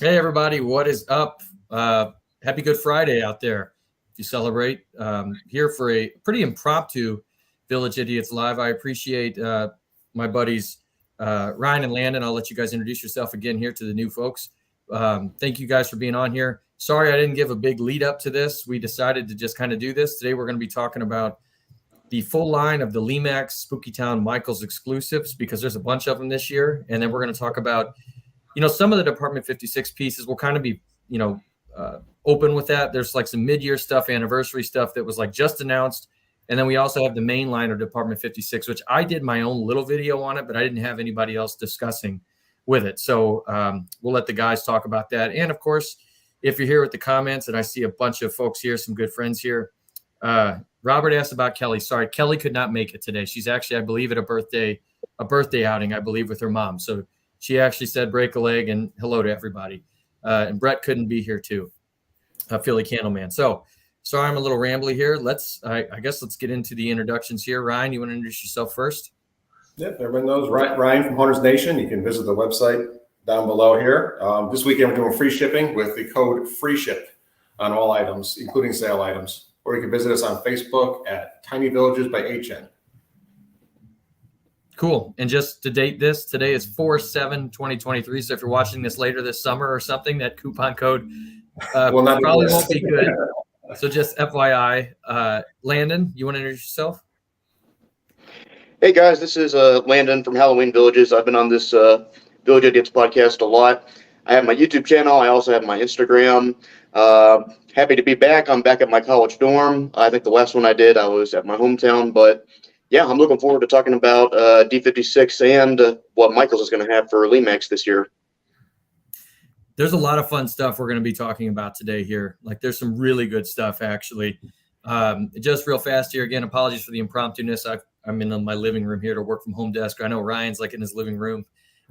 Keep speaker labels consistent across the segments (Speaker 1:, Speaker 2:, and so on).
Speaker 1: Hey, everybody, what is up? Happy Good Friday out there. If you celebrate, here for a pretty impromptu Village Idiots Live. I appreciate my buddies Ryan and Landon. I'll let you guys introduce yourself again here to the new folks. Thank you guys for being on here. Sorry I didn't give a big lead up to this. We decided to just kind of do this. Today we're going to be talking about the full line of the Lemax Spooky Town Michaels exclusives because there's a bunch of them this year. And then we're going to talk about some of the Department 56 pieces will kind of be, open with that. There's like some mid-year stuff, anniversary stuff that was like just announced. And then we also have the main line of Department 56, which I did my own little video on it, but I didn't have anybody else discussing with it. So we'll let the guys talk about that. And of course, if you're here with the comments, and I see a bunch of folks here, some good friends here. Robert asked about Kelly. Sorry, Kelly could not make it today. She's actually, I believe, at a birthday outing, I believe, with her mom. So she actually said break a leg and hello to everybody. And Brett couldn't be here too, Philly Candleman. So sorry, I'm a little rambly here. I guess let's get into the introductions here. Ryan, you want to introduce yourself first?
Speaker 2: Yep, everyone knows Ryan from Hunters Nation. You can visit the website down below here. This weekend we're doing free shipping with the code FREESHIP on all items, including sale items. Or you can visit us on Facebook at Tiny Villages by HN.
Speaker 1: Cool. And just to date this, today is 4/7/2023. So if you're watching this later this summer or something, that coupon code probably won't be good. So just FYI. Landon, you want to introduce yourself?
Speaker 3: Hey guys, this is Landon from Halloween Villages. I've been on this Village Idiots podcast a lot. I have my YouTube channel. I also have my Instagram. Happy to be back. I'm back at my college dorm. I think the last one I did, I was at my hometown, but yeah, I'm looking forward to talking about D56 and what Michaels is going to have for Lemax this year.
Speaker 1: There's a lot of fun stuff we're going to be talking about today here. Like there's some really good stuff, actually. Just real fast here. Again, apologies for the impromptu-ness. I'm in my living room here to work from home desk. I know Ryan's like in his living room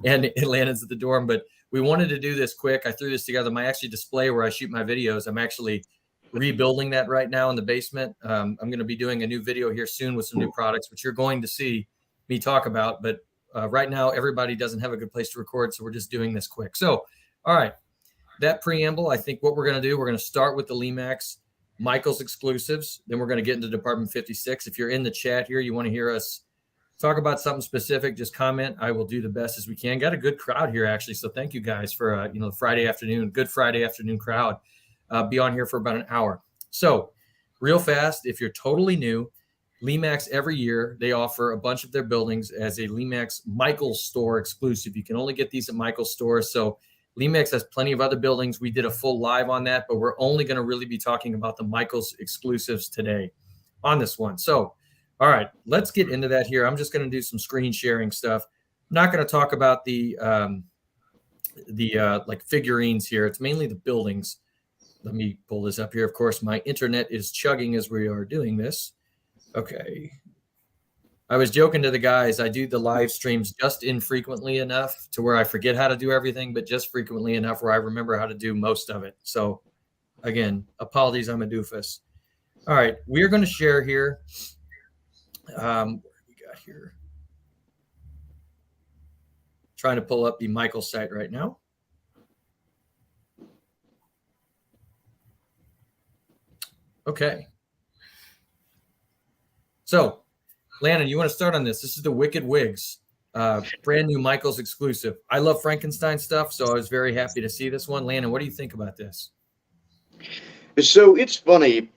Speaker 1: and Landon's at the dorm, but we wanted to do this quick. I threw this together. My actually display where I shoot my videos, I'm actually rebuilding that right now in the basement. I'm going to be doing a new video here soon with some new products, which you're going to see me talk about. But right now, everybody doesn't have a good place to record, so we're just doing this quick. So, all right, that preamble, I think what we're going to do, we're going to start with the Lemax Michaels exclusives. Then we're going to get into Department 56. If you're in the chat here, you want to hear us talk about something specific, just comment. I will do the best as we can. Got a good crowd here, actually. So thank you guys for, the Friday afternoon, good Friday afternoon crowd. Be on here for about an hour. So real fast, if you're totally new, Lemax every year, they offer a bunch of their buildings as a Lemax Michaels store exclusive. You can only get these at Michaels stores. So Lemax has plenty of other buildings. We did a full live on that, but we're only going to really be talking about the Michaels exclusives today on this one. So, all right, let's get into that here. I'm just going to do some screen sharing stuff. I'm not going to talk about the like figurines here. It's mainly the buildings. Let me pull this up here. Of course, my internet is chugging as we are doing this. Okay. I was joking to the guys. I do the live streams just infrequently enough to where I forget how to do everything, but just frequently enough where I remember how to do most of it. So, again, apologies. I'm a doofus. All right. We're going to share here. What do we got here? Trying to pull up the Michael site right now. Okay. So, Landon, you want to start on this? This is the Wicked Wigs, brand new Michaels exclusive. I love Frankenstein stuff, so I was very happy to see this one. Landon, what do you think about this?
Speaker 3: So it's funny.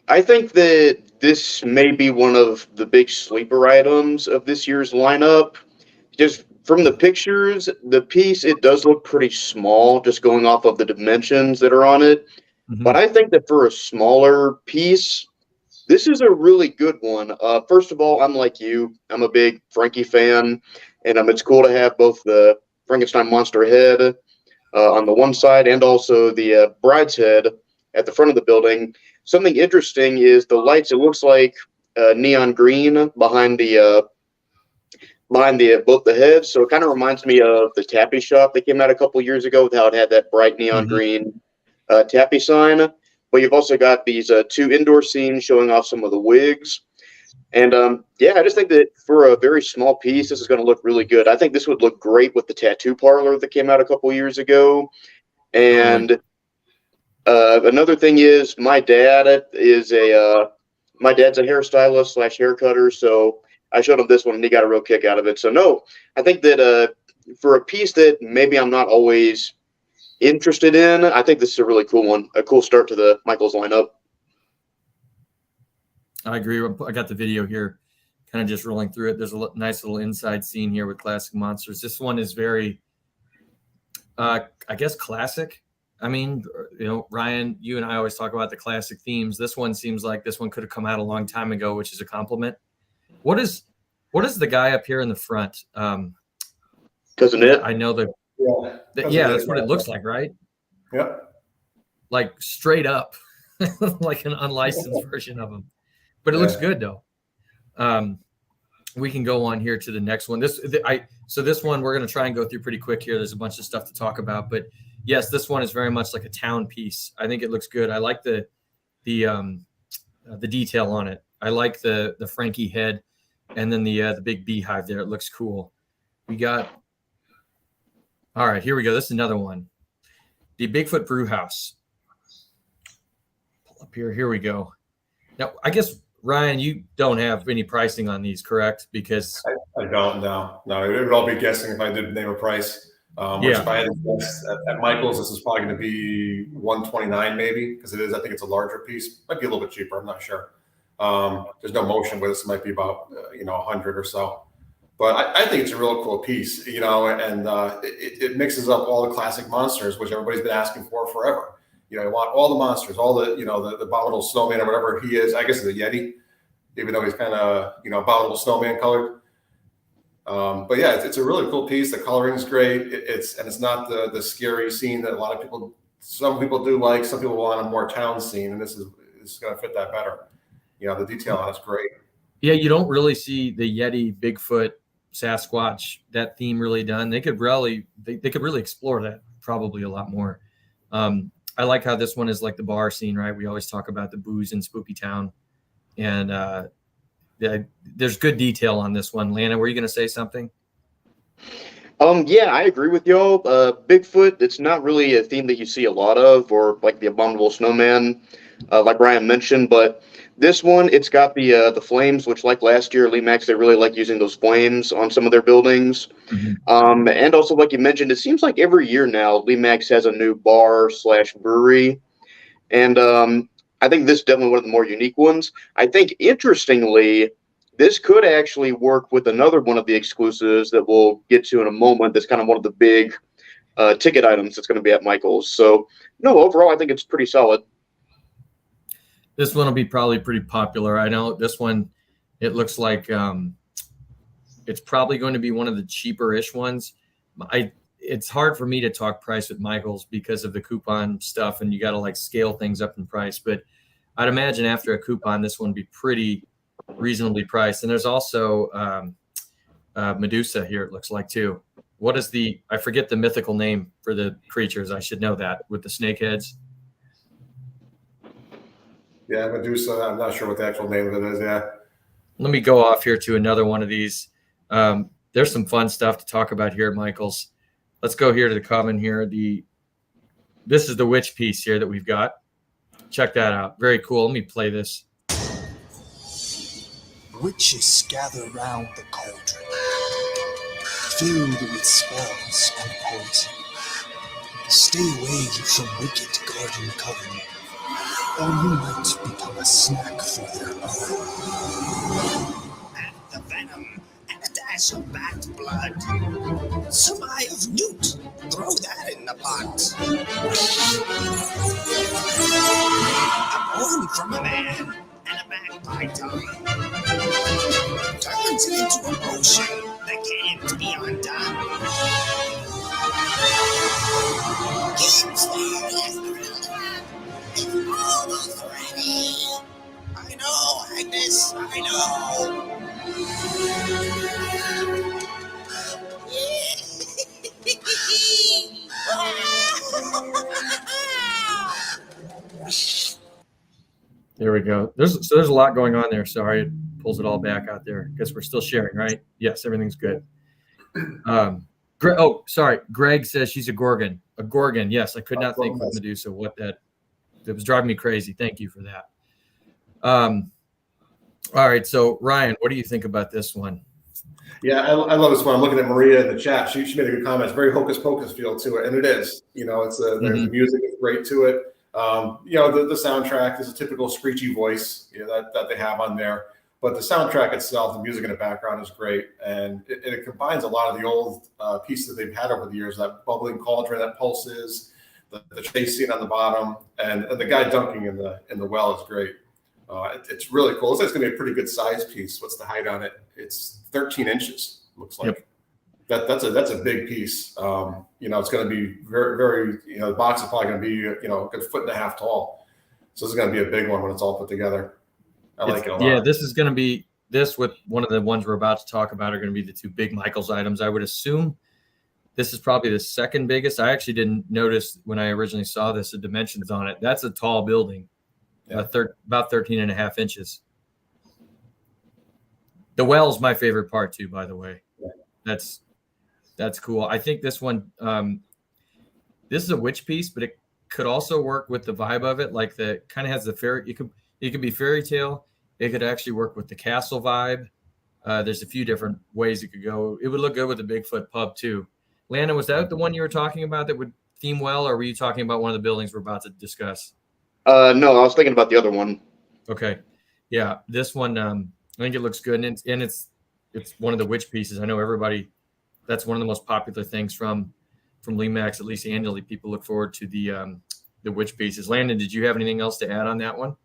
Speaker 3: I think that this may be one of the big sleeper items of this year's lineup. Just from the pictures, the piece, it does look pretty small, just going off of the dimensions that are on it. Mm-hmm. But I think that for a smaller piece, this is a really good one. First of all, I'm like you. I'm a big Frankie fan, and it's cool to have both the Frankenstein monster head on the one side and also the bride's head at the front of the building. Something interesting is the lights. It looks like neon green behind both the heads. So it kind of reminds me of the Tappy shop that came out a couple years ago with how it had that bright neon green Tappy sign. But you've also got these two indoor scenes showing off some of the wigs. And I just think that for a very small piece, this is going to look really good. I think this would look great with the tattoo parlor that came out a couple years ago. And another thing is my dad's a hairstylist slash hair cutter, so I showed him this one and he got a real kick out of it. So no, I think that for a piece that maybe I'm not always interested in, I think this is a really cool one, a cool start to the Michaels lineup.
Speaker 1: I agree. I got the video here, kind of just rolling through it. There's a nice little inside scene here with Classic Monsters. This one is very, I guess, classic. I mean, you know, Ryan, you and I always talk about the classic themes. This one seems like this one could have come out a long time ago, which is a compliment. What is the guy up here in the front?
Speaker 3: Cousin It?
Speaker 1: I know that.
Speaker 2: Yeah,
Speaker 1: Yeah, that's what it looks like, right?
Speaker 2: Yep.
Speaker 1: Like straight up, like an unlicensed version of him. But it looks good though. We can go on here to the next one. So this one we're going to try and go through pretty quick here. There's a bunch of stuff to talk about, but yes, this one is very much like a town piece. I think it looks good. I like the detail on it. I like the Frankie head, and then the big beehive there. It looks cool. We got. All right, here we go. This is another one. The Bigfoot Brew House. Pull up here. Here we go. Now, I guess, Ryan, you don't have any pricing on these, correct? Because
Speaker 2: I don't know. No, it would all be guessing if I did name a price. Which if I had to guess at Michael's, this is probably going to be $129 maybe, because it is. I think it's a larger piece. Might be a little bit cheaper. I'm not sure. There's no motion with this. It might be about 100 or so. But I think it's a real cool piece, and it mixes up all the classic monsters, which everybody's been asking for forever. You want all the monsters, all the the abominable snowman or whatever he is. I guess it's a Yeti, even though he's kind of abominable snowman colored. But yeah, it's a really cool piece. The coloring's great. It's not the scary scene that some people do like. Some people want a more town scene, and this is going to fit that better. The detail on it's great.
Speaker 1: Yeah, you don't really see the Yeti, Bigfoot, Sasquatch, that theme really done. They could really explore that probably a lot more. I like how this one is like the bar scene, right? We always talk about the booze in Spooky Town, and there's good detail on this one. Lana, were you going to say something?
Speaker 3: Yeah, I agree with y'all. Bigfoot, it's not really a theme that you see a lot of, or like the abominable snowman, like Ryan mentioned, but this one, it's got the flames, which like last year, Lemax, they really like using those flames on some of their buildings. Mm-hmm. And also, like you mentioned, it seems like every year now, Lemax has a new bar / brewery. And I think this is definitely one of the more unique ones. I think, interestingly, this could actually work with another one of the exclusives that we'll get to in a moment. That's kind of one of the big ticket items that's going to be at Michael's. So, no, overall, I think it's pretty solid.
Speaker 1: This one will be probably pretty popular. I know this one, it looks like it's probably going to be one of the cheaper-ish ones. It's hard for me to talk price with Michael's because of the coupon stuff, and you got to like scale things up in price. But I'd imagine after a coupon, this one would be pretty reasonably priced. And there's also Medusa here, it looks like, too. What is I forget the mythical name for the creatures. I should know that, with the snake heads.
Speaker 2: Yeah, Medusa. I'm not sure what the actual name of it is. Yeah.
Speaker 1: Let me go off here to another one of these. There's some fun stuff to talk about here at Michael's. Let's go here to the common here. This is the witch piece here that we've got. Check that out. Very cool. Let me play this.
Speaker 4: Witches gather round the cauldron, filled with spells and poison. Stay away from wicked garden coven, or you might become a snack for their own.
Speaker 5: And the venom and a dash of bat blood. Some eye of newt, throw that in the pot. A bone from a man and a magpie tongue turns it into a potion that can't be undone. Keeps it's almost ready. I know, Agnes, I know.
Speaker 1: There we go. There's a lot going on there. Sorry, it pulls it all back out there. Guess we're still sharing, right? Yes, everything's good. Sorry. Greg says she's a Gorgon. A Gorgon. Yes, I could not think of Medusa. That was driving me crazy. Thank you for that. All right. So Ryan, what do you think about this one?
Speaker 2: Yeah, I love this one. I'm looking at Maria in the chat. She made a good comment. It's very hocus pocus feel to it, and it is. There's the music is great to it. The soundtrack is a typical screechy voice that they have on there. But the soundtrack itself, the music in the background is great, and it combines a lot of the old pieces that they've had over the years. That bubbling cauldron that pulses, the chase scene on the bottom, and the guy dunking in the well is great. It's really cool. It's going to be a pretty good size piece. What's the height on it? It's 13 inches. Looks like. Yep. That's a big piece. It's going to be very, very. The box is probably going to be a good 1.5 feet tall. So this is going to be a big one when it's all put together. I like it a lot.
Speaker 1: Yeah, this is going to be with one of the ones we're about to talk about are going to be the two big Michaels items. I would assume this is probably the second biggest. I actually didn't notice when I originally saw this, the dimensions on it. That's a tall building, about 13.5 inches. The well's my favorite part too, by the way. Yeah. That's cool. I think this one, this is a witch piece, but it could also work with the vibe of it. Like kind of has the fairy. It could be fairy tale. It could actually work with the castle vibe. There's a few different ways it could go. It would look good with the Bigfoot pub too. Landon, was that the one you were talking about that would theme well, or were you talking about one of the buildings we're about to discuss?
Speaker 3: No, I was thinking about the other one.
Speaker 1: Okay, yeah, this one I think it looks good, and it's one of the witch pieces. I know everybody. That's one of the most popular things from Lemax, at least annually. People look forward to the witch pieces. Landon, did you have anything else to add on that one?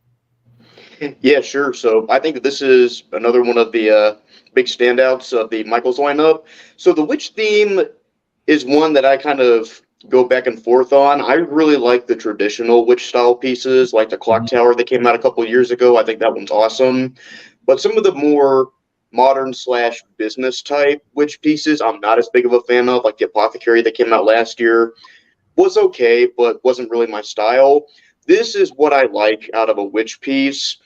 Speaker 3: Yeah, sure. So I think that this is another one of the big standouts of the Michaels lineup. So the witch theme is one that I kind of go back and forth on. I really like the traditional witch style pieces, like the clock tower that came out a couple of years ago. I think that one's awesome. But some of the more modern / business type witch pieces, I'm not as big of a fan of, like the apothecary that came out last year. Was okay, but wasn't really my style. This is what I like out of a witch piece.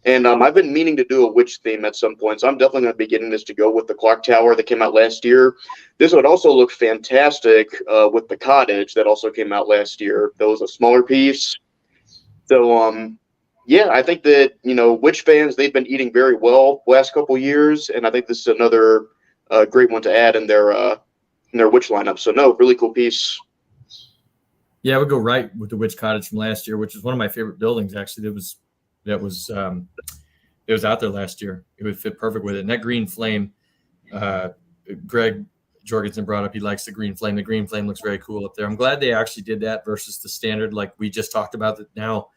Speaker 3: And I've been meaning to do a witch theme at some point, so I'm definitely going to be getting this to go with the clock tower that came out last year. This would also look fantastic with the cottage that also came out last year. That was a smaller piece. So, yeah, I think that, witch fans, they've been eating very well the last couple years, and I think this is another great one to add in their witch lineup. So, no, really cool piece.
Speaker 1: Yeah, I would go right with the witch cottage from last year, which is one of my favorite buildings, actually. It was out there last year. It would fit perfect with it. And that green flame, Greg Jorgensen brought up, he likes the green flame. The green flame looks very cool up there. I'm glad they actually did that versus the standard, like we just talked about, that now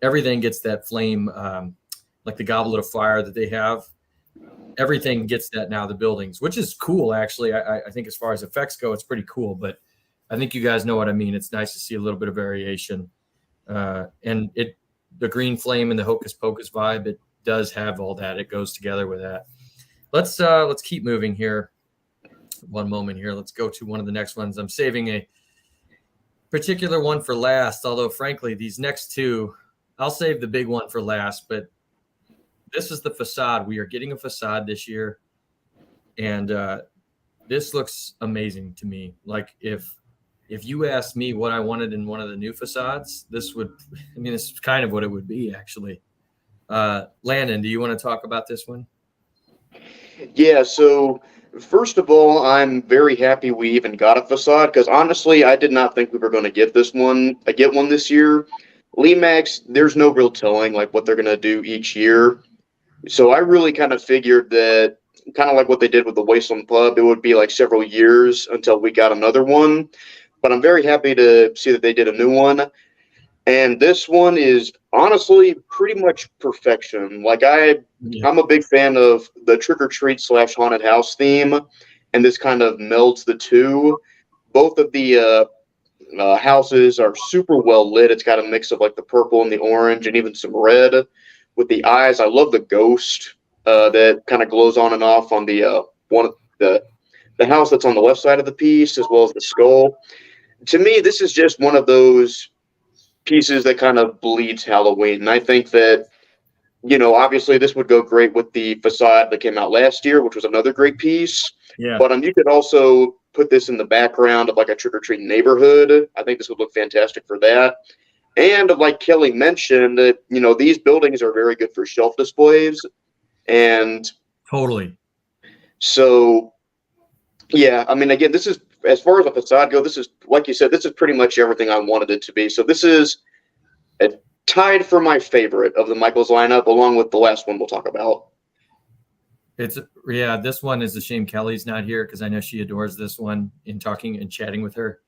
Speaker 1: everything gets that flame, like the goblet of fire that they have. Everything gets that now, the buildings, which is cool, actually. I think as far as effects go, it's pretty cool. But I think you guys know what I mean. It's nice to see a little bit of variation. And the green flame and the hocus pocus vibe, it does have all that. It goes together with that. Let's keep moving here. One moment here. Let's go to one of the next ones. I'm saving a particular one for last, although frankly, these next two, I'll save the big one for last, but this is the Facade. We are getting a Facade this year. And this looks amazing to me. Like if you asked me what I wanted in one of the new Facades, this is kind of what it would be, actually. Landon, do you want to talk about this one?
Speaker 3: Yeah, so first of all, I'm very happy we even got a Facade, because honestly, I did not think we were going to get one this year. Lemax, there's no real telling like what they're going to do each year. So I really kind of figured that, kind of like what they did with the Wasteland Pub, it would be like several years until we got another one. But I'm very happy to see that they did a new one. And this one is honestly pretty much perfection. Like I'm a big fan of the trick or treat / haunted house theme. And this kind of melds the two. Both of the houses are super well lit. It's got a mix of like the purple and the orange and even some red with the eyes. I love the ghost that kind of glows on and off on the the house that's on the left side of the piece, as well as the skull. To me, this is just one of those pieces that kind of bleeds Halloween. And I think that, obviously this would go great with the Facade that came out last year, which was another great piece.
Speaker 1: Yeah.
Speaker 3: But you could also put this in the background of like a trick-or-treat neighborhood, I think this would look fantastic for that. And like Kelly mentioned, these buildings are very good for shelf displays. And
Speaker 1: Totally.
Speaker 3: so, yeah, I mean, again, this is, as far as the facade go, this is, like you said, this is pretty much everything I wanted it to be. So this is tied for my favorite of the Michaels lineup, along with the last one we'll talk about.
Speaker 1: This one is a shame Kelly's not here because I know she adores this one in talking and chatting with her.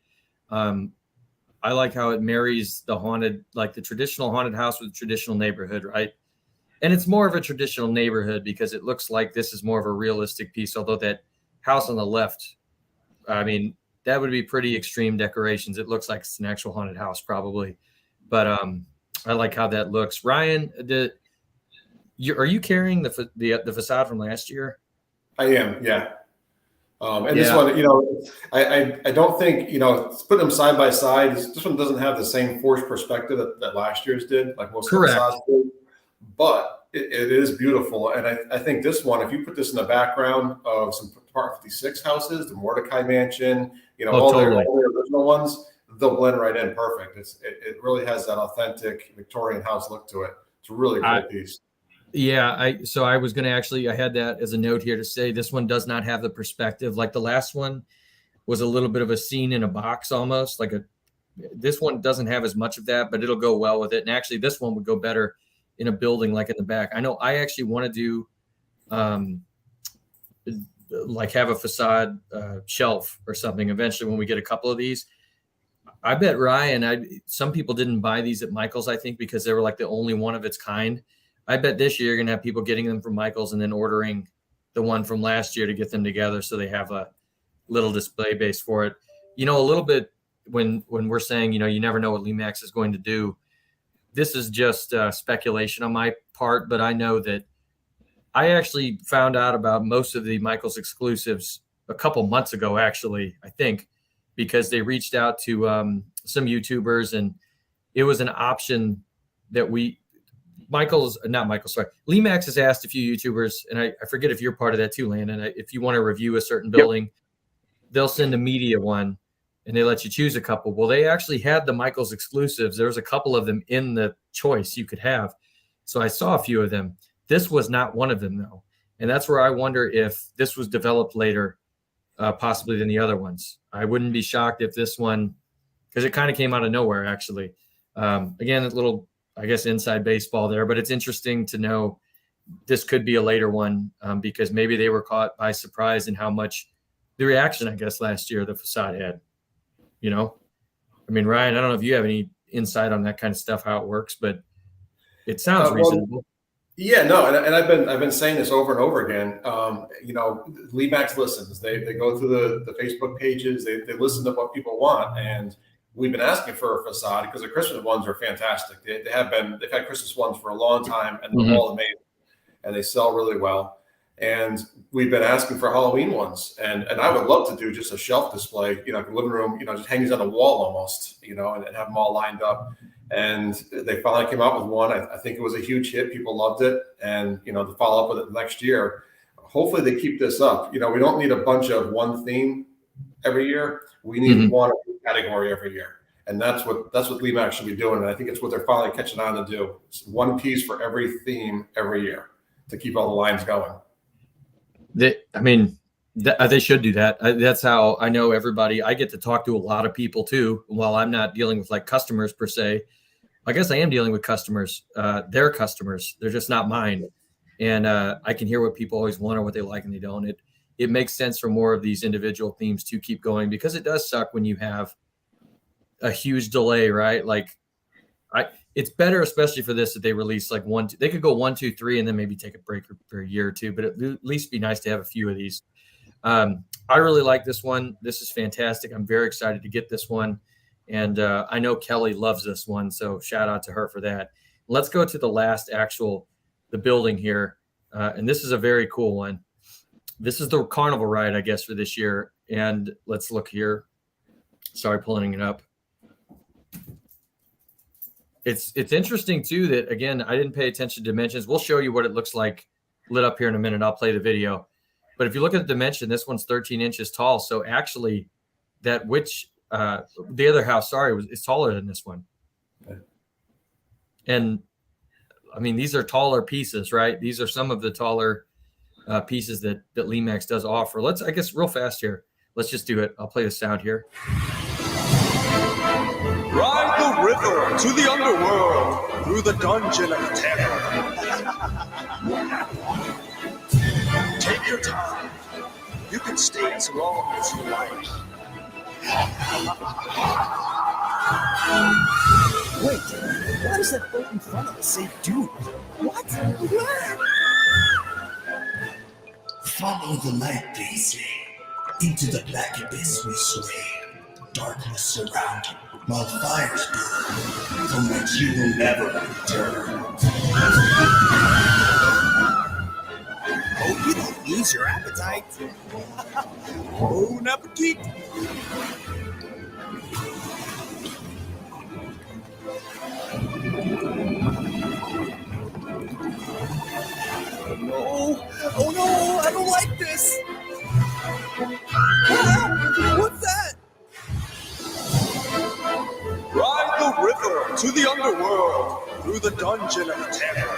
Speaker 1: I like how it marries the traditional haunted house with the traditional neighborhood, right? And it's more of a traditional neighborhood because it looks like this is more of a realistic piece, although that house on the left, I mean, that would be pretty extreme decorations. It looks like it's an actual haunted house probably. But I like how that looks. Ryan, are you carrying the facade from last year?
Speaker 2: I am, yeah. This one, I don't think, putting them side by side, this one doesn't have the same forced perspective that last year's did, like most
Speaker 1: Correct.
Speaker 2: facades did. But it is beautiful. And I think this one, if you put this in the background of some Part 56 houses, the Mordecai Mansion, all their original ones, they'll blend right in perfect. It really has that authentic Victorian house look to it. It's a really cool piece.
Speaker 1: Yeah, I was going to I had that as a note here to say this one does not have the perspective. Like the last one was a little bit of a scene in a box almost. This one doesn't have as much of that, but it'll go well with it. And actually this one would go better in a building like in the back. I know I actually want to do have a facade shelf or something eventually when we get a couple of these. I bet Ryan, some people didn't buy these at Michael's, I think, because they were like the only one of its kind. I bet this year you're going to have people getting them from Michael's and then ordering the one from last year to get them together so they have a little display base for it. A little bit when we're saying, you never know what Lemax is going to do. This is just speculation on my part, but I know that I actually found out about most of the Michael's exclusives a couple months ago, actually, I think, because they reached out to some YouTubers and it was an option that Lemax has asked a few YouTubers, and I forget if you're part of that too, Landon. If you want to review a certain building, they'll send a media one and they let you choose a couple. Well, they actually had the Michael's exclusives. There was a couple of them in the choice you could have. So I saw a few of them. This was not one of them, though. And that's where I wonder if this was developed later, possibly than the other ones. I wouldn't be shocked if this one, because it kind of came out of nowhere, actually. Again, a little, I guess, inside baseball there, but it's interesting to know this could be a later one because maybe they were caught by surprise in how much the reaction, I guess, last year the facade had. I mean, Ryan, I don't know if you have any insight on that kind of stuff, how it works, but it sounds reasonable.
Speaker 2: Yeah, no, and I've been saying this over and over again. Lemax listens. They go through the Facebook pages. They listen to what people want, and we've been asking for a facade because the Christmas ones are fantastic. They've had Christmas ones for a long time, and they're all amazing, and they sell really well. And we've been asking for Halloween ones, and I would love to do just a shelf display, the living room, just hangs on a wall almost, and have them all lined up. And they finally came out with one. I think it was a huge hit. People loved it, and to follow up with it next year. Hopefully, they keep this up. We don't need a bunch of one theme every year. We need one category every year, and that's what Lemax should be doing. And I think it's what they're finally catching on to do. It's one piece for every theme every year to keep all the lines going.
Speaker 1: They should do that. That's how I know everybody. I get to talk to a lot of people too. While I'm not dealing with like customers per se, I guess I am dealing with customers. Their customers. They're just not mine. And I can hear what people always want or what they like and they don't. It makes sense for more of these individual themes to keep going because it does suck when you have a huge delay, right? It's better, especially for this, that they release like they could go 1, 2, 3, and then maybe take a break for a year or two, but at least be nice to have a few of these. I really like this one. This is fantastic. I'm very excited to get this one. And I know Kelly loves this one. So shout out to her for that. Let's go to the last the building here. And this is a very cool one. This is the Carnival ride, I guess, for this year. And let's look here. Sorry, pulling it up. It's interesting too that, again, I didn't pay attention to dimensions. We'll show you what it looks like lit up here in a minute. I'll play the video. But if you look at the dimension, this one's 13 inches tall. So actually, the other house, is taller than this one.
Speaker 2: Okay.
Speaker 1: And I mean, these are taller pieces, right? These are some of the taller pieces that Lemax does offer. I guess real fast here. Let's just do it. I'll play the sound here.
Speaker 4: Ride the river to the underworld, through the dungeon of terror. Take your time. You can stay as long as you like.
Speaker 5: Wait, why does that boat in front of us say dude? What? Follow the light, they say. Into the black abyss we sway. Darkness surrounding, while fires burn, from which you will never return. Hope you don't lose your appetite. Bon appetit! Oh no, I don't like this! What's that?
Speaker 4: Ride the river to the underworld, through the dungeon of terror.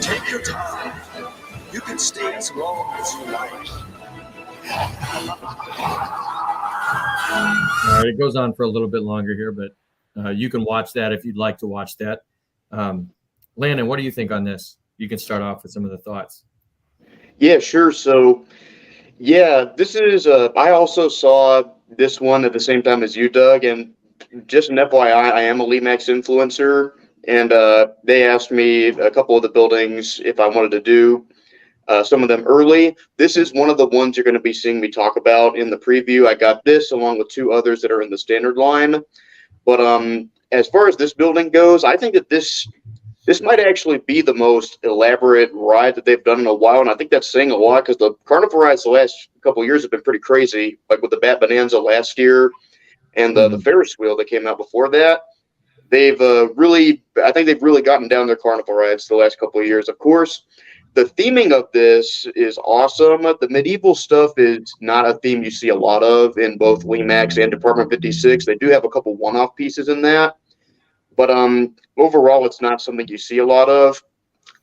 Speaker 4: Take your time. You can stay as long as you like.
Speaker 1: All right, it goes on for a little bit longer here, but you can watch that if you'd like to watch that. Landon, what do you think on this? You can start off with some of the thoughts.
Speaker 3: Yeah, sure. So, yeah, this is, I also saw this one at the same time as you, Doug, and just an FYI, I am a Lemax influencer, and they asked me a couple of the buildings if I wanted to do some of them early. This is one of the ones you're going to be seeing me talk about in the preview. I got this along with two others that are in the standard line. But as far as this building goes, I think that this might actually be the most elaborate ride that they've done in a while, and I think that's saying a lot because the Carnival rides the last couple of years have been pretty crazy, like with the Bat Bonanza last year and the Ferris wheel that came out before that. They've I think they've really gotten down their Carnival rides the last couple of years. Of course, the theming of this is awesome. The medieval stuff is not a theme you see a lot of in both Lemax and Department 56. They do have a couple one-off pieces in that. But overall, it's not something you see a lot of.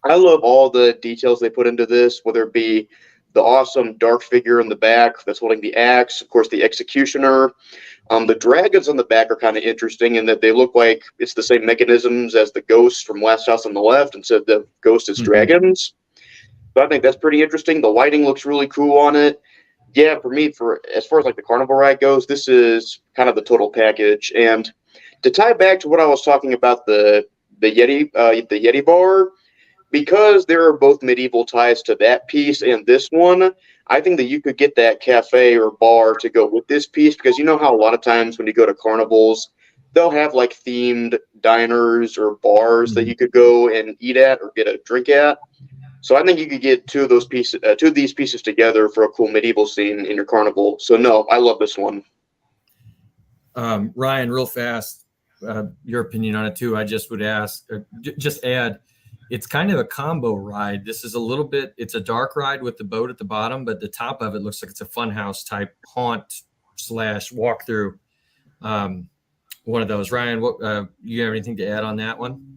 Speaker 3: I love all the details they put into this, whether it be the awesome dark figure in the back that's holding the axe, of course, the executioner. The dragons on the back are kind of interesting in that they look like it's the same mechanisms as the ghosts from Last House on the Left, instead the ghost is dragons. So I think that's pretty interesting. The lighting looks really cool on it. Yeah, for me, as far as like the Carnival ride goes, this is kind of the total package. And to tie back to what I was talking about, the Yeti bar, because there are both medieval ties to that piece and this one, I think that you could get that cafe or bar to go with this piece, because you know how a lot of times when you go to carnivals, they'll have like themed diners or bars that you could go and eat at or get a drink at. So I think you could get two of these pieces together for a cool medieval scene in your carnival. So no, I love this one.
Speaker 1: Ryan, real fast, your opinion on it too. I just would just add, it's kind of a combo ride. This is it's a dark ride with the boat at the bottom, but the top of it looks like it's a funhouse type haunt / walkthrough. One of those. Ryan, you have anything to add on that one?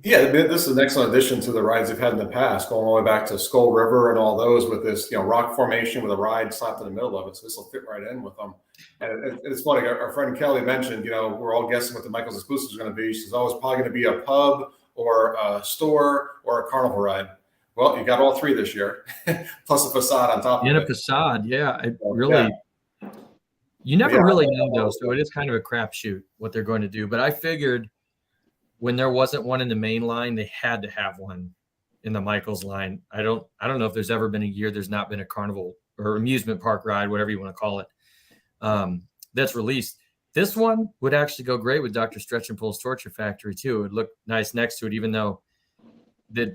Speaker 2: Yeah, this is an excellent addition to the rides they've had in the past, going all the way back to Skull River and all those with this, rock formation with a ride slapped in the middle of it. So this will fit right in with them. And it's funny. Our friend Kelly mentioned, we're all guessing what the Michael's exclusive is going to be. She's always probably going to be a pub or a store or a carnival ride. Well, you got all three this year, plus a facade on top of it.
Speaker 1: And a facade, yeah. You never really know though, so it is kind of a crapshoot what they're going to do. But I figured when there wasn't one in the main line, they had to have one in the Michael's line. I don't know if there's ever been a year there's not been a carnival or amusement park ride, whatever you want to call it, that's released. This one would actually go great with Dr. Stretch and Pull's Torture Factory too. It would look nice next to it, even though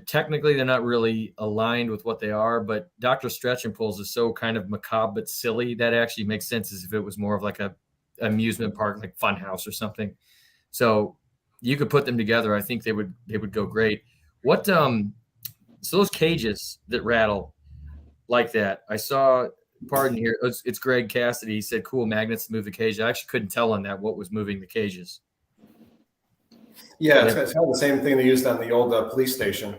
Speaker 1: technically they're not really aligned with what they are. But Dr. Stretch and Pull's is so kind of macabre but silly that actually makes sense as if it was more of like a amusement park, like Funhouse or something. So you could put them together. I think they would go great. What So those cages that rattle like that, I saw. Pardon here, it's Greg Cassidy. He said, "Cool magnets to move the cage." I actually couldn't tell on that what was moving the cages.
Speaker 2: Yeah, it's kind of the same thing they used on the old police station.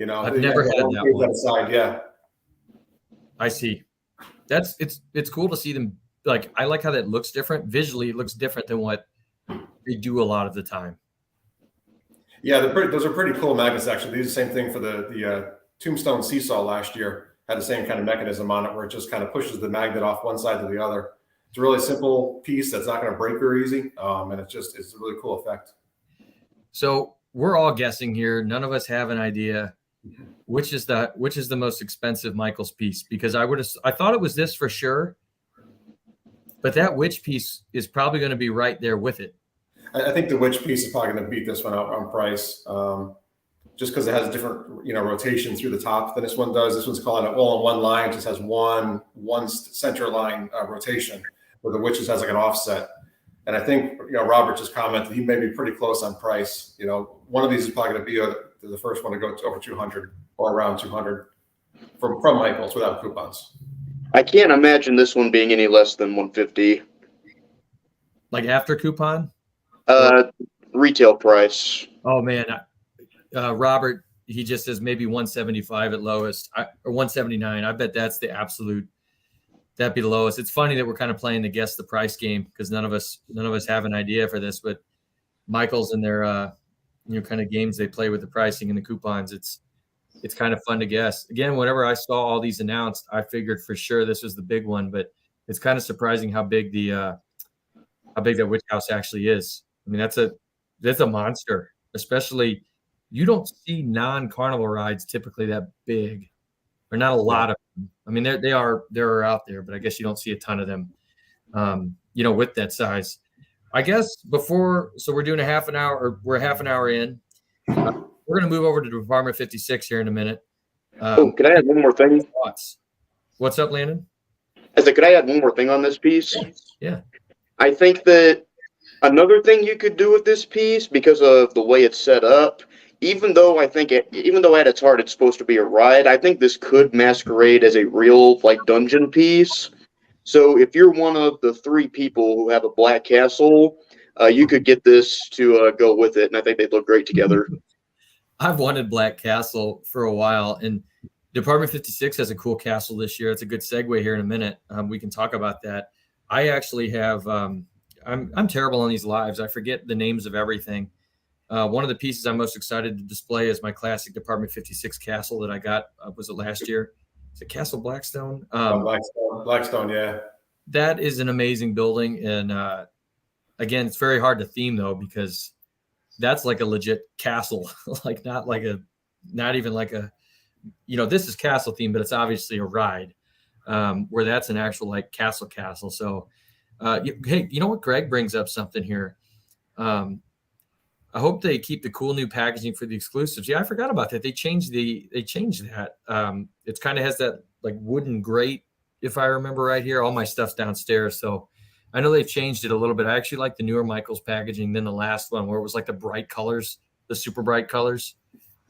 Speaker 1: I've never had that one.
Speaker 2: Side, yeah.
Speaker 1: I see. It's cool to see them. Like, I like how that looks different visually. It looks different than what they do a lot of the time.
Speaker 2: Yeah, those are pretty cool magnets. Actually, they did the same thing for the Tombstone Seesaw last year. Had the same kind of mechanism on it where it just kind of pushes the magnet off one side to the other. It's a really simple piece that's not going to break very easy, and it's a really cool effect.
Speaker 1: So we're all guessing here. None of us have an idea which is the most expensive Michaels piece, because I thought it was this for sure, but that witch piece is probably going to be right there with it.
Speaker 2: I think the witch piece is probably going to beat this one out on price, just because it has a different rotation through the top than this one does. This one's called an all-in-one line. It just has one center line rotation, where the witch just has like an offset. And I think Robert just commented he may be pretty close on price. One of these is probably going to be the first one to go to over 200 or around 200 from Michaels without coupons.
Speaker 3: I can't imagine this one being any less than 150.
Speaker 1: Like after coupon?
Speaker 3: Retail price.
Speaker 1: Oh man, Robert, he just says maybe 175 at lowest, or 179. I bet that's the absolute. That'd be the lowest. It's funny that we're kind of playing the guess the price game, because none of us have an idea for this, but Michaels and their kind of games they play with the pricing and the coupons, it's kind of fun to guess. Again, whenever I saw all these announced, I figured for sure this was the big one, but it's kind of surprising how big that witch house actually is. I mean, that's a monster. Especially, you don't see non-carnival rides typically that big, or not a lot of them. I mean, they're out there, but I guess you don't see a ton of them, with that size. I guess so we're doing a half an hour, or we're a half an hour in. We're going to move over to Department 56 here in a minute.
Speaker 3: Can I add one more thing?
Speaker 1: Thoughts? What's up, Landon?
Speaker 3: I said, could I add one more thing on this piece?
Speaker 1: Yeah.
Speaker 3: I think that another thing you could do with this piece, because of the way it's set up, even though at its heart it's supposed to be a ride, I think this could masquerade as a real dungeon piece. So if you're one of the 3 people who have a Black Castle, you could get this to go with it, and I think they'd look great together.
Speaker 1: I've wanted Black Castle for a while, and Department 56 has a cool castle this year. It's a good segue here in a minute. We can talk about that. I actually have. I'm terrible on these lives. I forget the names of everything. One of the pieces I'm most excited to display is my classic Department 56 castle that I got. Was it last year? Is it Castle Blackstone?
Speaker 2: Blackstone, yeah.
Speaker 1: That is an amazing building, and again, it's very hard to theme though, because that's like a legit castle, not even like a, this is castle theme, but it's obviously a ride, where that's an actual castle. So, hey, you know what? Greg brings up something here. I hope they keep the cool new packaging for the exclusives. Yeah, I forgot about that. They changed that. It kind of has that wooden grate, if I remember right here. All my stuff's downstairs, so I know they've changed it a little bit. I actually like the newer Michaels packaging than the last one, where it was the bright colors, the super bright colors.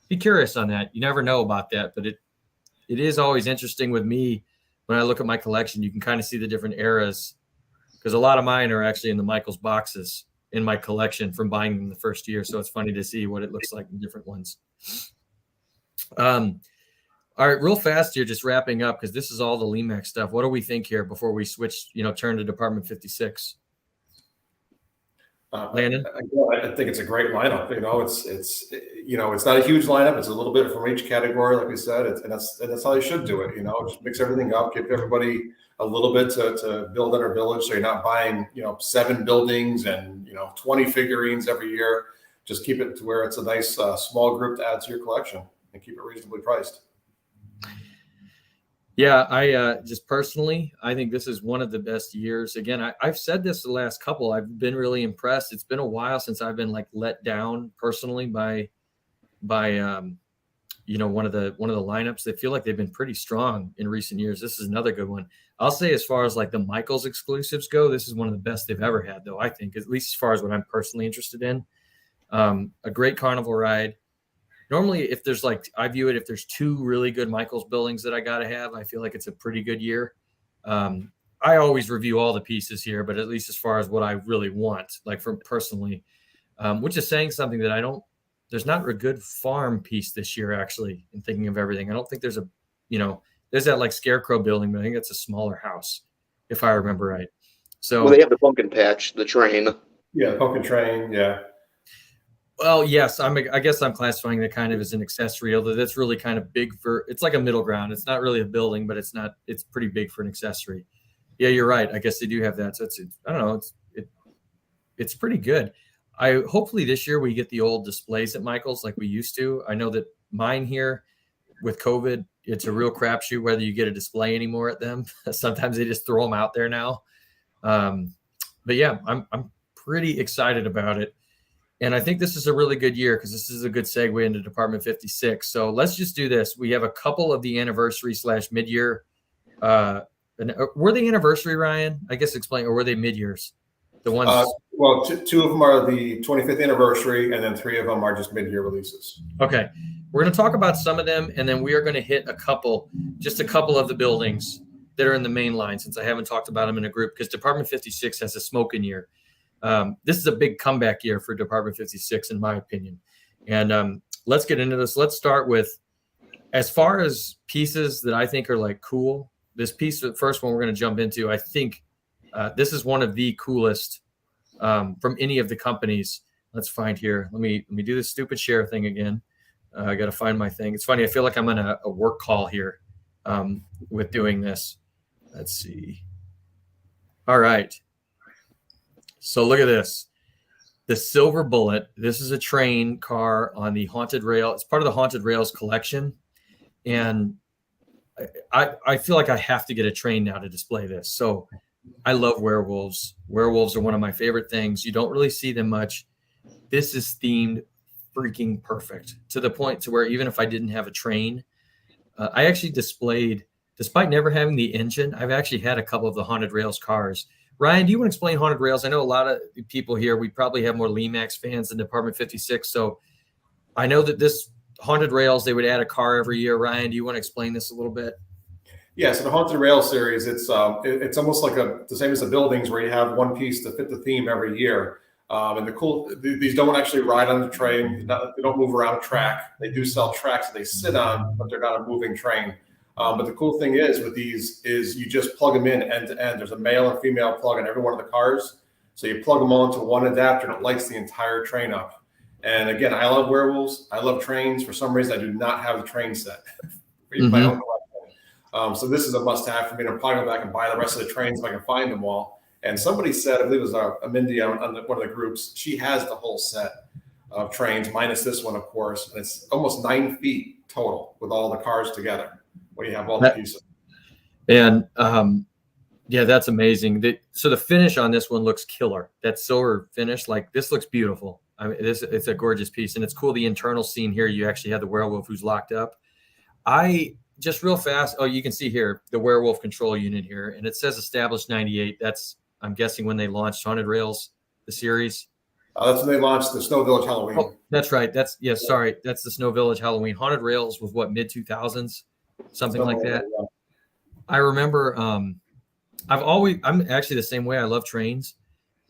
Speaker 1: Be curious on that. You never know about that, but it is always interesting with me when I look at my collection. You can kind of see the different eras, because a lot of mine are actually in the Michaels boxes in my collection from buying them the first year. So it's funny to see what it looks like in different ones. All right, real fast here, just wrapping up, because this is all the Lemax stuff. What do we think here before we switch, turn to Department 56? Landon?
Speaker 2: I think it's a great lineup. It's not a huge lineup. It's a little bit from each category, like we said, and that's how you should do it. Just mix everything up, give everybody a little bit to build in our village, so you're not buying 7 buildings and 20 figurines every year. Just keep it to where it's a nice small group to add to your collection, and keep it reasonably priced.
Speaker 1: Yeah, I just personally, I think this is one of the best years. Again, I've said this the last couple. I've been really impressed. It's been a while since I've been let down personally by one of the lineups. They feel like they've been pretty strong in recent years. This is another good one. I'll say, as far as the Michaels exclusives go, this is one of the best they've ever had, though, I think, at least as far as what I'm personally interested in. A great carnival ride. normally if there's like, I view it, if there's two really good Michaels buildings that I got to have, I feel like it's a pretty good year. I always review all the pieces here, but at least as far as what I really want, like from personally, which is saying something that there's not a good farm piece this year, actually, in thinking of everything. I don't think there's there's that like Scarecrow building, but I think that's a smaller house, if I remember right. So,
Speaker 3: well, they have the pumpkin patch, the train.
Speaker 2: Yeah, the pumpkin train. Yeah.
Speaker 1: well, yes, I guess I'm classifying that kind of as an accessory, although that's really kind of big it's like a middle ground. It's not really a building, but it's pretty big for an accessory. Yeah, you're right. I guess they do have that. So I don't know. It's pretty good. Hopefully this year we get the old displays at Michael's like we used to. I know that mine here with COVID, it's a real crapshoot whether you get a display anymore at them. Sometimes they just throw them out there now. But yeah, I'm pretty excited about it. And I think this is a really good year because this is a good segue into Department 56. So let's just do this. We have a couple of the anniversary / mid-year. Were they anniversary, Ryan? I guess explain, or were they mid-years? The ones.
Speaker 2: Well, two of them are the 25th anniversary, and then 3 of them are just mid-year releases.
Speaker 1: Okay. We're going to talk about some of them, and then we are going to hit just a couple of the buildings that are in the main line, since I haven't talked about them in a group, because Department 56 has a smoking year. This is a big comeback year for Department 56, in my opinion. And let's get into this. Let's start with, as far as pieces that I think are like cool, this piece, the first one we're going to jump into, I think this is one of the coolest from any of the companies. Let's find here. Let me do this stupid share thing again. I got to find my thing. It's funny. I feel like I'm on a work call here with doing this. Let's see. All right. So look at this. The Silver Bullet. This is a train car on the Haunted Rail. It's part of the Haunted Rails collection. And I feel like I have to get a train now to display this. So I love werewolves. Werewolves are one of my favorite things. You don't really see them much. This is themed freaking perfect, to the point to where even if I didn't have a train, I actually displayed, despite never having the engine, I've actually had a couple of the Haunted Rails cars. Ryan, do you want to explain Haunted Rails? I know a lot of people here, we probably have more Lemax fans than Department 56. So I know that this Haunted Rails, they would add a car every year. Ryan, do you want to explain this a little bit?
Speaker 2: Yeah, so the Haunted Rail series, it's almost like the same as the buildings, where you have one piece to fit the theme every year. And these don't actually ride on the train. They don't move around a track. They do sell tracks that they sit on, but they're not a moving train. But the cool thing is with these is you just plug them in end to end. There's a male and female plug in every one of the cars. So you plug them all into one adapter and it lights the entire train up. And again, I love werewolves. I love trains. For some reason, I do not have the train set. My own collection. So this is a must-have for me. I'm probably go back and buy the rest of the trains if I can find them all. And somebody said, I believe it was Mindy on one of the groups, she has the whole set of trains, minus this one, of course. And it's almost 9 feet total with all the cars together, where you have all the pieces. And
Speaker 1: yeah, that's amazing. So the finish on this one looks killer. That silver finish, like this looks beautiful. I mean, it's a gorgeous piece. And it's cool, the internal scene here, you actually have the werewolf who's locked up. Just real fast, you can see here, the werewolf control unit here. And it says established 98. That's, I'm guessing, when they launched Haunted Rails, the series.
Speaker 2: That's when they launched the Snow Village Halloween.
Speaker 1: Oh, that's right. That's the Snow Village Halloween. Haunted Rails was what, mid-2000s? Something like that. Yeah. I remember I'm actually the same way. I love trains,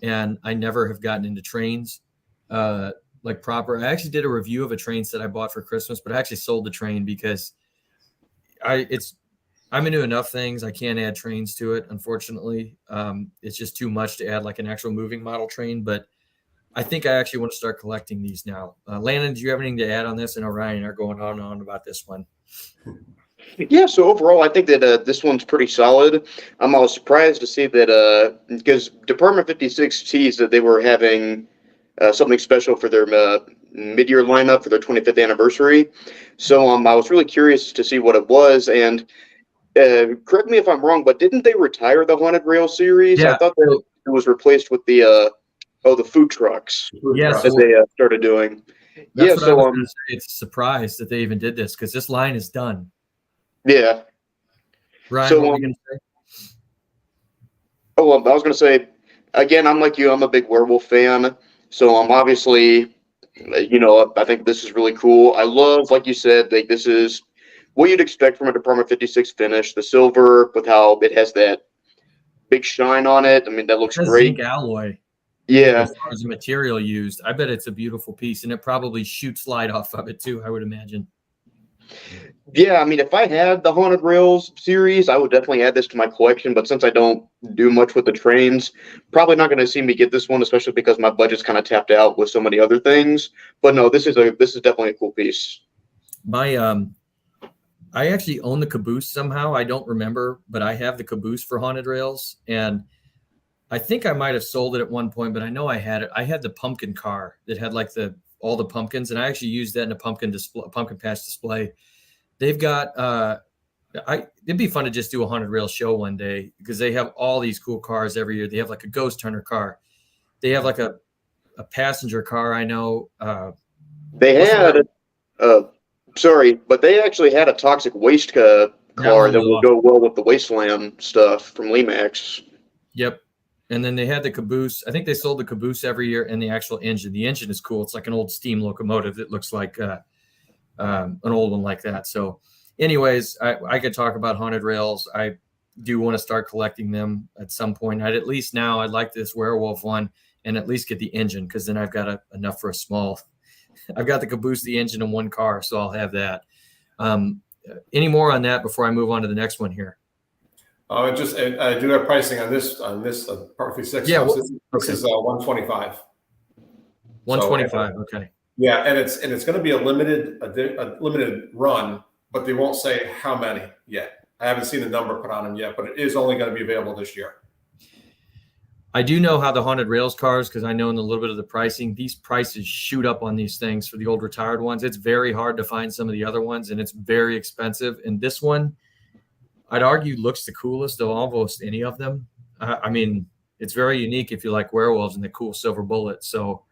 Speaker 1: and I never have gotten into trains like proper. I actually did a review of a train set I bought for Christmas, but I actually sold the train because I'm into enough things. I can't add trains to it, unfortunately. It's just too much to add like an actual moving model train, but I think I actually want to start collecting these now. Landon, do you have anything to add on this? And Orion are going on and on about this one.
Speaker 3: Yeah, so overall, I think that this one's pretty solid. I was surprised to see that because Department 56 teased that they were having something special for their mid-year lineup for their 25th anniversary. So I was really curious to see what it was. And correct me if I'm wrong, but didn't they retire the Haunted Rail series?
Speaker 1: Yeah.
Speaker 3: I thought that it was replaced with the food trucks.
Speaker 1: Yes,
Speaker 3: that they started doing.
Speaker 1: That's what I was going to say. It's a surprise that they even did this because this line is done.
Speaker 3: Yeah.
Speaker 1: Ryan,
Speaker 3: so,
Speaker 1: what were you going to say?
Speaker 3: I was going to say, again, I'm like you. I'm a big werewolf fan. So obviously I think this is really cool. I love, like you said, like this is what you'd expect from a Department 56 finish. The silver with how it has that big shine on it. I mean, that looks
Speaker 1: That's
Speaker 3: great.
Speaker 1: zinc alloy.
Speaker 3: Yeah.
Speaker 1: As far as the material used, I bet it's a beautiful piece, and it probably shoots light off of it too, I would imagine.
Speaker 3: Yeah, I mean, if I had the Haunted Rails series, I would definitely add this to my collection. But since I don't do much with the trains, probably not going to see me get this one, especially because my budget's kind of tapped out with so many other things. But no, this is definitely a cool piece.
Speaker 1: I actually own the caboose somehow. I don't remember, but I have the caboose for Haunted Rails, and I think I might have sold it at one point, but I know I had it. I had the pumpkin car that had like all the pumpkins, and I actually used that in a pumpkin patch display. They've got it'd be fun to just do a Haunted Rails show one day because they have all these cool cars every year. They have like a ghost hunter car. They have like a passenger car. I know.
Speaker 3: They had sorry, but they actually had a toxic waste car that would go well with the Wasteland stuff from Lemax.
Speaker 1: Yep. And then they had the caboose. I think they sold the caboose every year and the actual engine. The engine is cool. It's like an old steam locomotive that looks like an old one like that. So anyways, I could talk about Haunted Rails. I do want to start collecting them at some point. I'd like this werewolf one and at least get the engine because then I've got enough for a small. I've got the caboose, the engine, and one car, so I'll have that. Any more on that before I move on to the next one here?
Speaker 2: I do have pricing on this Part 56.
Speaker 1: Yeah,
Speaker 2: this is 125.
Speaker 1: 125. Okay.
Speaker 2: Yeah, and it's going to be a limited run, but they won't say how many yet. I haven't seen the number put on them yet, but it is only going to be available this year.
Speaker 1: I do know how the Haunted Rails cars, because I know in a little bit of the pricing, these prices shoot up on these things for the old retired ones. It's very hard to find some of the other ones, and it's very expensive. And this one, I'd argue, looks the coolest of almost any of them. I mean, it's very unique if you like werewolves and the cool silver bullet. So,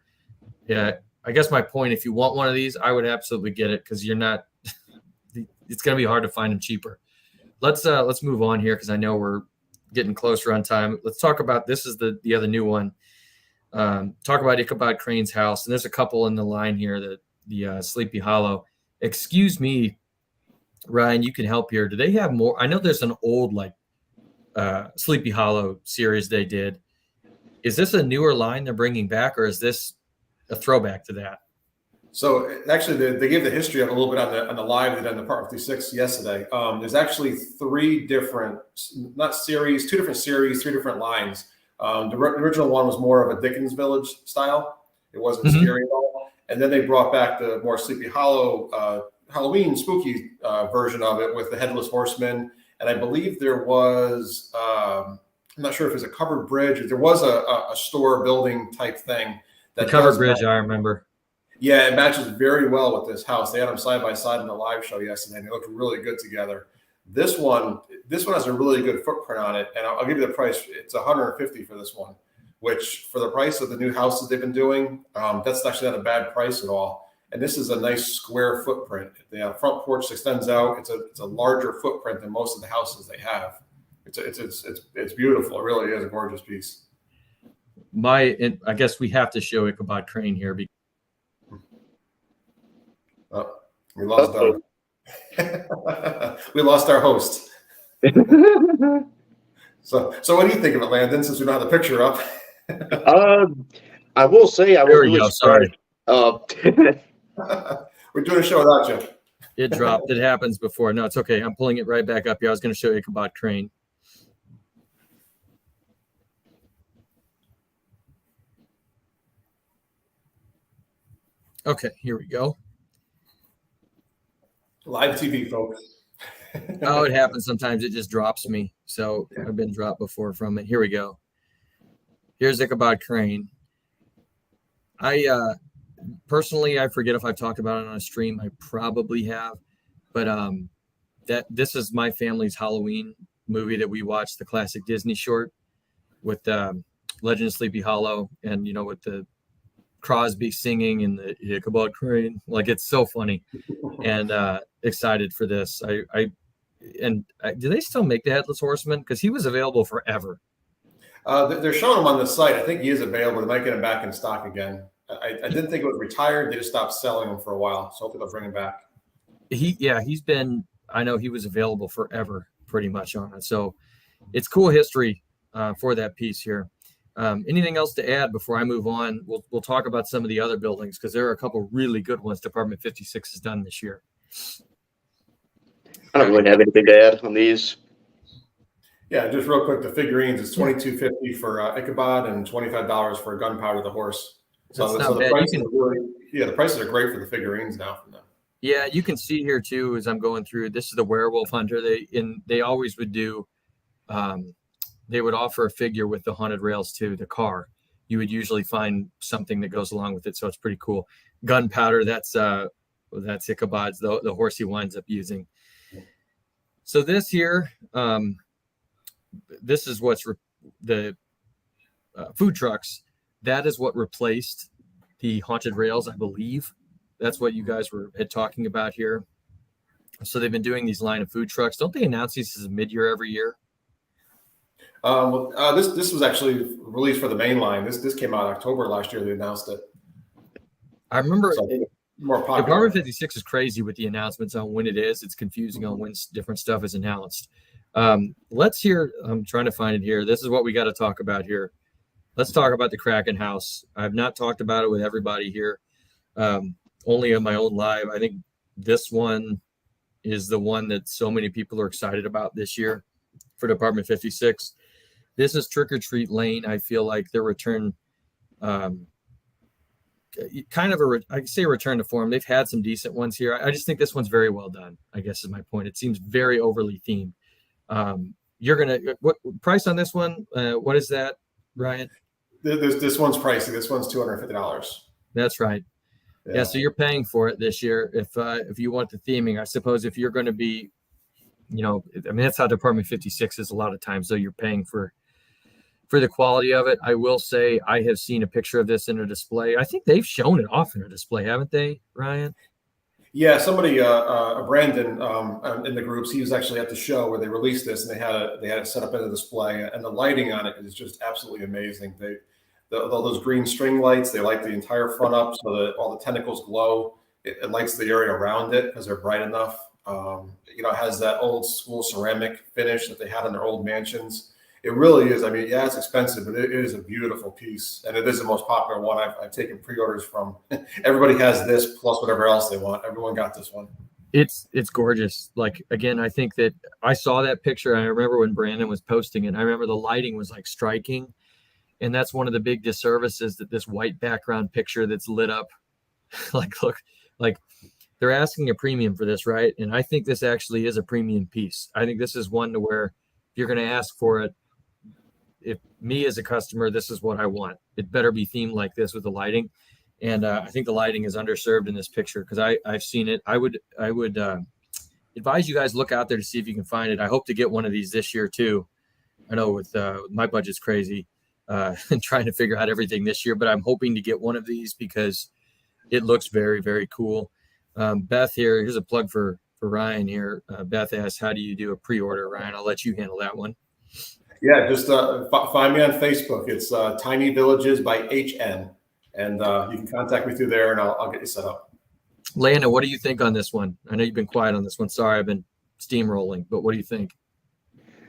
Speaker 1: yeah, I guess my point, if you want one of these, I would absolutely get it because you're not – it's going to be hard to find them cheaper. Let's move on here because I know we're getting closer on time. Let's talk about – this is the other new one. Talk about Ichabod Crane's house. And there's a couple in the line here, the Sleepy Hollow. Excuse me, Ryan, you can help here. Do they have more? I know there's an old Sleepy Hollow series they did. Is this a newer line they're bringing back, or is this a throwback to that?
Speaker 2: So actually, they gave the history of a little bit on the live they did on the Part 56 yesterday. There's actually two different series, 3 different lines. The original one was more of a Dickens Village style. It wasn't scary at all. And then they brought back the more Sleepy Hollow Halloween spooky version of it with the Headless Horseman. And I believe there was, I'm not sure if it was a covered bridge. There was a store building type thing.
Speaker 1: The covered bridge, I remember. Yeah,
Speaker 2: it matches very well with this house. They had them side by side in the live show yesterday. And they looked really good together. This one has a really good footprint on it. And I'll give you the price. It's $150 for this one, which for the price of the new houses they've been doing, that's actually not a bad price at all. And this is a nice square footprint. The front porch extends out. It's a larger footprint than most of the houses they have. It's beautiful. It really is a gorgeous piece.
Speaker 1: I guess we have to show Ichabod Crane here.
Speaker 2: We lost our host. So what do you think of it, Landon? Since we don't have the picture up.
Speaker 3: I will say I was really
Speaker 1: sorry.
Speaker 2: We're doing a show without you.
Speaker 1: It dropped. It happens before. No, it's okay. I'm pulling it right back up here. I was going to show you Ichabod Crane. Okay, here we go.
Speaker 2: Live TV, folks.
Speaker 1: Oh, it happens sometimes. It just drops me. So I've been dropped before from it. Here we go. Here's Ichabod Crane. Personally, I forget if I've talked about it on a stream. I probably have. But this is my family's Halloween movie that we watched, the classic Disney short with Legend of Sleepy Hollow and, with the Crosby singing and the Ichabod Crane. Like, it's so funny. And excited for this. Do they still make the Headless Horseman? Because he was available forever.
Speaker 2: They're showing him on the site. I think he is available. They might get him back in stock again. I didn't think it was retired. They just stopped selling them for a while. So hopefully they'll bring him back.
Speaker 1: He's been, I know he was available forever pretty much on it. So it's cool history for that piece here. Anything else to add before I move on? We'll talk about some of the other buildings because there are a couple really good ones Department 56 has done this year.
Speaker 3: I don't really have anything to add on these.
Speaker 2: Yeah, just real quick, the figurines is $22.50 for Ichabod and $25 for Gunpowder the horse.
Speaker 1: That's
Speaker 2: So
Speaker 1: not
Speaker 2: the
Speaker 1: bad.
Speaker 2: prices are really, the prices are great for the figurines now from them.
Speaker 1: Yeah, you can see here too as I'm going through. This is the Werewolf Hunter. They always would do. They would offer a figure with the haunted rails to the car. You would usually find something that goes along with it, so it's pretty cool. Gunpowder, that's Ichabod's the horse he winds up using. So this here, this is what's the food trucks. That is what replaced the haunted rails, I believe. That's what you guys were talking about here. So they've been doing these line of food trucks. Don't they announce these as a mid-year every year?
Speaker 2: This was actually released for the main line. This came out October last year. They announced it.
Speaker 1: I remember
Speaker 2: More popular.
Speaker 1: Department 56 is crazy with the announcements on when it is. It's confusing on when different stuff is announced. Let's hear. I'm trying to find it here. This is what we got to talk about here. Let's talk about the Kraken house. I've not talked about it with everybody here. Only on my own live. I think this one is the one that so many people are excited about this year for Department 56. This is Trick or Treat Lane. I feel like their return, kind of I say return to form. They've had some decent ones here. I just think this one's very well done, I guess is my point. It seems very overly themed. What price on this one? What is that, Ryan?
Speaker 2: This one's pricey. This one's $250.
Speaker 1: That's right. Yeah, so you're paying for it this year if you want the theming. I suppose if you're going to be, that's how Department 56 is a lot of times. So you're paying for the quality of it. I will say I have seen a picture of this in a display. I think they've shown it off in a display, haven't they, Ryan?
Speaker 2: Yeah, somebody, Brandon, in the groups, he was actually at the show where they released this, and they had it set up in a display, and the lighting on it is just absolutely amazing. Those green string lights, they light the entire front up so that all the tentacles glow. It lights the area around it because they're bright enough. It has that old school ceramic finish that they had in their old mansions. It really is. I mean, yeah, it's expensive, but it is a beautiful piece, and it is the most popular one. I've taken pre-orders from. Everybody has this plus whatever else they want. Everyone got this one.
Speaker 1: It's gorgeous. Like, again, I think that I saw that picture. And I remember when Brandon was posting it. I remember the lighting was like striking. And that's one of the big disservices, that this white background picture that's lit up, look, they're asking a premium for this, right? And I think this actually is a premium piece. I think this is one to where if you're going to ask for it, if me as a customer, this is what I want. It better be themed like this with the lighting. And I think the lighting is underserved in this picture because I've seen it. I would advise you guys look out there to see if you can find it. I hope to get one of these this year too. I know with my budget's crazy. And trying to figure out everything this year, but I'm hoping to get one of these because it looks very, very cool. Beth here's a plug for Ryan here. Beth asks, how do you do a pre-order, Ryan? I'll let you handle that one.
Speaker 2: Yeah, just find me on Facebook. It's Tiny Villages by HN, and you can contact me through there, and I'll get you set up.
Speaker 1: Lana, what do you think on this one? I know you've been quiet on this one. Sorry, I've been steamrolling, but what do you think?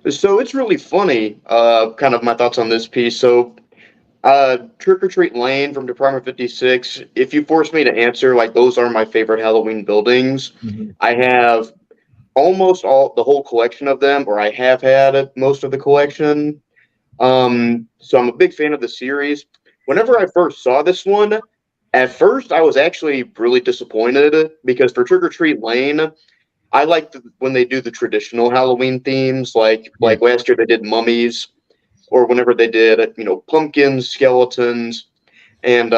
Speaker 3: So it's really funny, kind of my thoughts on this piece. So Trick or Treat Lane from Department 56, if you force me to answer, those are my favorite Halloween buildings. Mm-hmm. I have almost the whole collection of them, or I have had most of the collection. So I'm a big fan of the series. Whenever I first saw this one, at first I was actually really disappointed because for Trick or Treat Lane, I like when they do the traditional Halloween themes, like last year they did mummies, or whenever they did, pumpkins, skeletons, and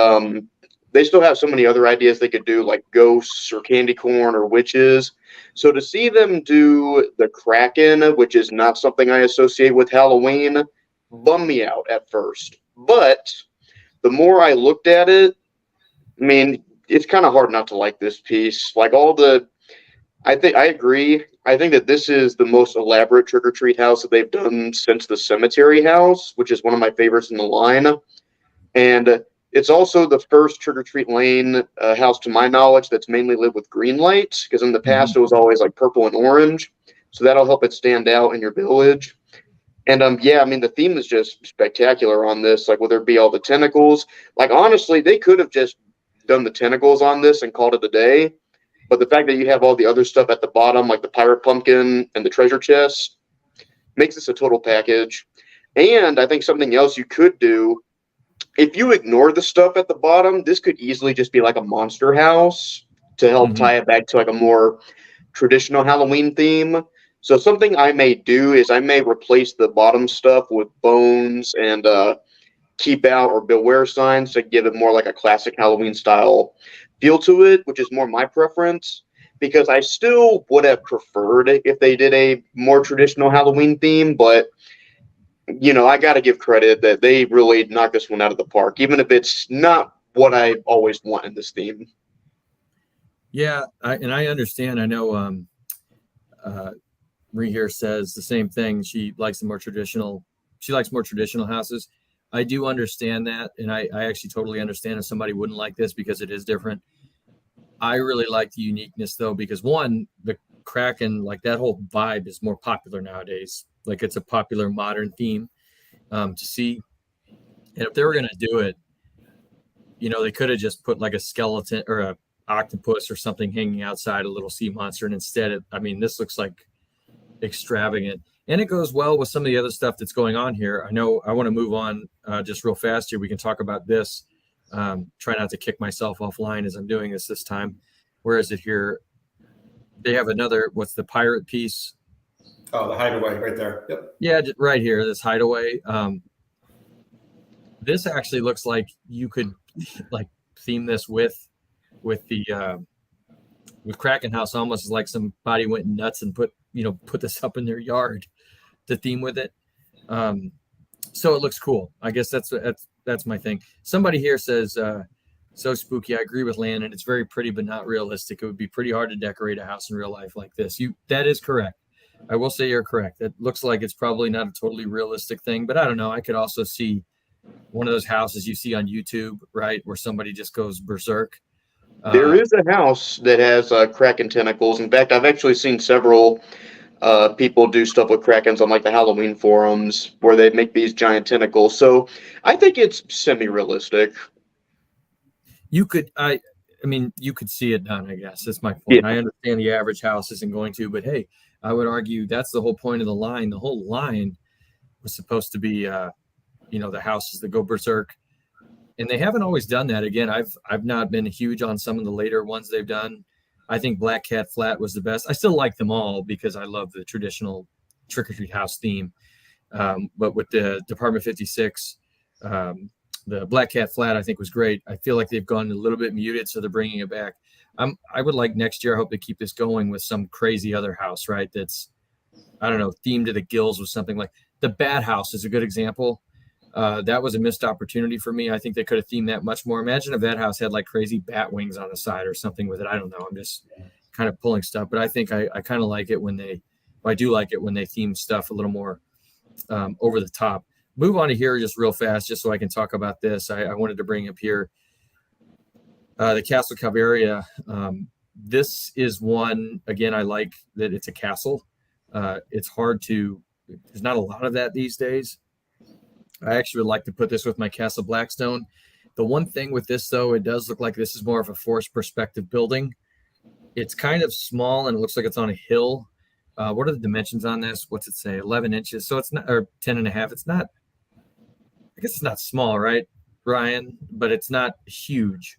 Speaker 3: they still have so many other ideas they could do, like ghosts or candy corn or witches. So to see them do the Kraken, which is not something I associate with Halloween, bummed me out at first. But the more I looked at it, I mean, it's kind of hard not to like this piece. I agree. I think that this is the most elaborate trick-or-treat house that they've done since the cemetery house, which is one of my favorites in the line. And It's also the first Trick or Treat Lane house, to my knowledge, that's mainly lit with green lights, because in the past it was always like purple and orange. So that'll help it stand out in your village. And yeah, I mean, the theme is just spectacular on this. Like, whether it be all the tentacles, like, honestly, they could have just done the tentacles on this and called it a day. But the fact that you have all the other stuff at the bottom, like the pirate pumpkin and the treasure chest, makes this a total package. And I think something else you could do, if you ignore the stuff at the bottom, this could easily just be like a monster house to help tie it back to like a more traditional Halloween theme. So something I may do is I may replace the bottom stuff with bones and keep out or beware signs to give it more like a classic Halloween style feel to it, which is more my preference, because I still would have preferred it if they did a more traditional Halloween theme, but you know, I got to give credit that they really knocked this one out of the park, even if it's not what I always want in this theme.
Speaker 1: Yeah, I understand. I know Ree here says the same thing. She likes more traditional houses. I do understand that, and I actually totally understand if somebody wouldn't like this because it is different. I really like the uniqueness though, because one, the Kraken, like that whole vibe is more popular nowadays. Like it's a popular modern theme to see. And if they were going to do it, you know, they could have just put like a skeleton or a octopus or something hanging outside a little sea monster. And instead, this looks like extravagant. And it goes well with some of the other stuff that's going on here. I know I want to move on just real fast here. We can talk about this. Try not to kick myself offline as I'm doing this time. Where is it here? They have another, what's the pirate piece?
Speaker 2: Oh, the hideaway right there. Yep.
Speaker 1: Yeah, right here, this hideaway. This actually looks like you could like theme this with the with Kraken House, almost like somebody went nuts and put this up in their yard to theme with it. So it looks cool. I guess that's my thing. Somebody here says, so spooky. I agree with Landon. It's very pretty, but not realistic. It would be pretty hard to decorate a house in real life like this. That is correct. I will say you're correct. It looks like it's probably not a totally realistic thing, but I don't know. I could also see one of those houses you see on YouTube, right, where somebody just goes berserk.
Speaker 3: There is a house that has Kraken tentacles. In fact, I've actually seen several people do stuff with Krakens on like the Halloween forums where they make these giant tentacles. So I think it's semi-realistic.
Speaker 1: You could see it done, I guess. That's my point.
Speaker 3: Yeah.
Speaker 1: I understand the average house isn't going to, but hey, I would argue that's the whole point of the line. The whole line was supposed to be, the houses that go berserk. And they haven't always done that. Again, I've not been huge on some of the later ones they've done. I think Black Cat Flat was the best. I still like them all because I love the traditional Trick or Treat house theme. But with the Department 56, the Black Cat Flat, I think was great. I feel like they've gone a little bit muted, so they're bringing it back. I would like next year, I hope they keep this going with some crazy other house, right? That's, I don't know, themed to the gills with something like the Bat House is a good example. That was a missed opportunity for me. I think they could have themed that much more. Imagine if that house had like crazy bat wings on the side or something with it. I don't know. I'm just kind of pulling stuff, but I think I kind of like it I do like it when they theme stuff a little more over the top. Move on to here just real fast, just so I can talk about this. I wanted to bring up here the Castle Calvaria. This is one, again, I like that it's a castle. It's hard to, there's not a lot of that these days. I actually would like to put this with my Castle Blackstone. The one thing with this, though, it does look like this is more of a forced perspective building. It's kind of small, and it looks like it's on a hill. What are the dimensions on this? What's it say? 11 inches. So it's not, or 10 and a half. It's not, I guess it's not small, right, Ryan? But it's not huge.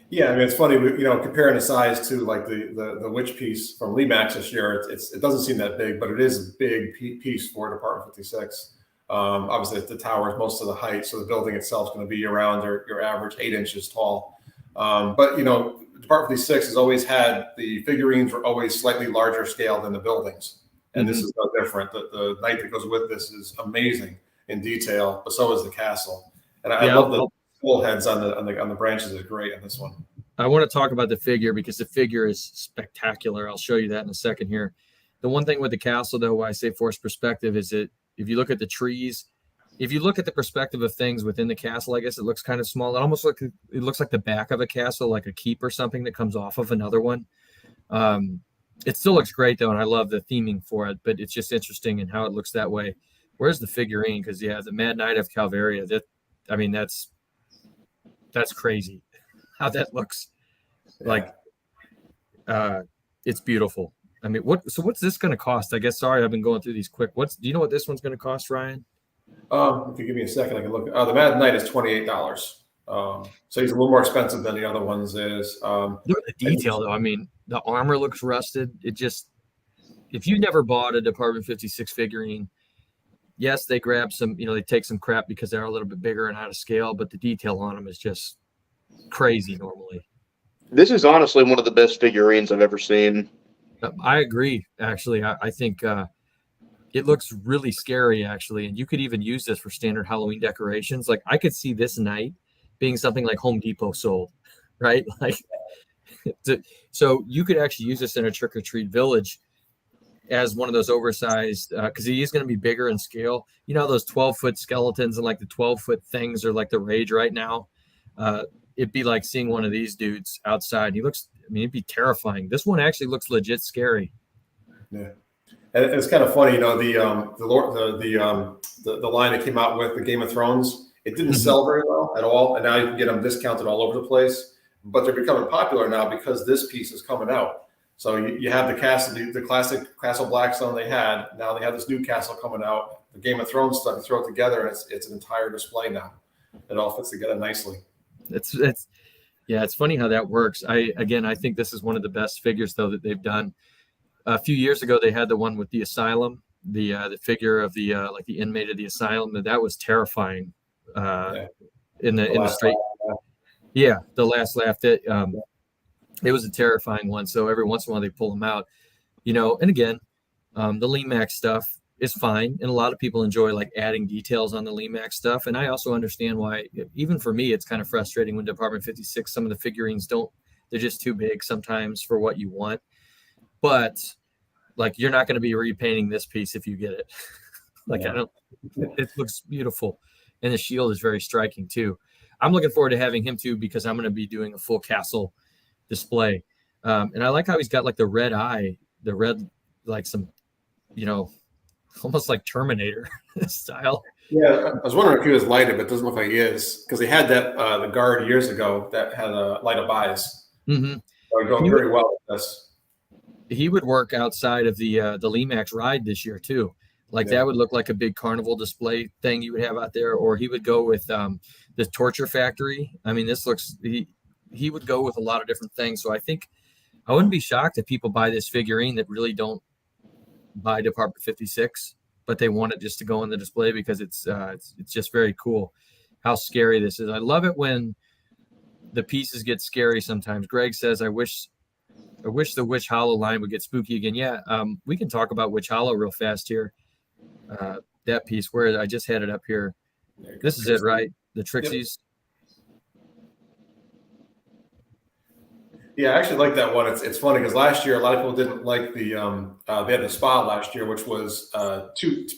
Speaker 2: Yeah, I mean, it's funny, comparing the size to like the witch piece from Lemax this year, it doesn't seem that big, but it is a big piece for Department 56. Obviously, the tower is most of the height, so the building itself is going to be around your average 8 inches tall. But Department 56 has always had the figurines were always slightly larger scale than the buildings, and this is no different. The knight that goes with this is amazing in detail, but so is the castle. And I love the skull heads on the branches is great on this one.
Speaker 1: I want to talk about the figure because the figure is spectacular. I'll show you that in a second here. The one thing with the castle, though, why I say forced perspective is that if you look at the trees, if you look at the perspective of things within the castle, I guess it looks kind of small. It almost looks like the back of a castle, like a keep or something that comes off of another one. It still looks great though, and I love the theming for it. But it's just interesting in how it looks that way. Where's the figurine? Because yeah, the Mad Knight of Calvaria. That's crazy how that looks. Like, it's beautiful. I mean, what's this going to cost? I guess. Sorry, I've been going through these quick. Do you know what this one's going to cost, Ryan?
Speaker 2: If you give me a second, I can look. The Mad Knight is $28. So he's a little more expensive than the other ones is.
Speaker 1: Look at the detail, though. I mean, the armor looks rusted. If you never bought a Department 56 figurine, yes, they grab some, they take some crap because they're a little bit bigger and out of scale, but the detail on them is just crazy normally.
Speaker 3: This is honestly one of the best figurines I've ever seen.
Speaker 1: I agree, actually. I think it looks really scary, actually, and you could even use this for standard Halloween decorations. Like, I could see this Knight being something like Home Depot sold, right? Like, so you could actually use this in a trick-or-treat village as one of those oversized, because he is going to be bigger in scale. You know, those 12-foot skeletons and like the 12-foot things are like the rage right now. It'd be like seeing one of these dudes outside. It'd be terrifying. This one actually looks legit scary.
Speaker 2: Yeah. And it's kind of funny, the line that came out with the Game of Thrones, it didn't sell very well at all, and now you can get them discounted all over the place. But they're becoming popular now because this piece is coming out. So you have the castle, the classic Castle Blackstone they had. Now they have this new castle coming out. The Game of Thrones stuff, you throw it together, and it's an entire display now. It all fits together nicely.
Speaker 1: It's funny how that works. I think this is one of the best figures though that they've done. A few years ago, they had the one with the asylum, the figure of the like the inmate of the asylum. That was terrifying. In the straight, the last laugh. That it was a terrifying one. So every once in a while they pull them out, And again, the Lemax stuff is fine, and a lot of people enjoy like adding details on the Lemax stuff. And I also understand why, even for me, it's kind of frustrating when Department 56. Some of the figurines they're just too big sometimes for what you want. But like, you're not going to be repainting this piece if you get it. It looks beautiful. And the shield is very striking too. I'm looking forward to having him too, because I'm going to be doing a full castle display. And I like how he's got like the red eye, like some, almost like Terminator style.
Speaker 2: Yeah, I was wondering if he was lighted, but it doesn't look like he is, because they had that the guard years ago that had light up eyes. Mm-hmm. So going very well with this.
Speaker 1: He would work outside of the Lemax ride this year too. That would look like a big carnival display thing you would have out there. Or he would go with the Torture Factory. I mean, he would go with a lot of different things. So I think I wouldn't be shocked if people buy this figurine that really don't buy Department 56, but they want it just to go on the display because it's just very cool how scary this is. I love it when the pieces get scary sometimes. Greg says, I wish the Witch Hollow line would get spooky again. Yeah, we can talk about Witch Hollow real fast here. That piece where I just had it up here. This is it, right? The Trixies.
Speaker 2: Yeah, I actually like that one. It's funny because last year a lot of people didn't like the they had the spa last year, which was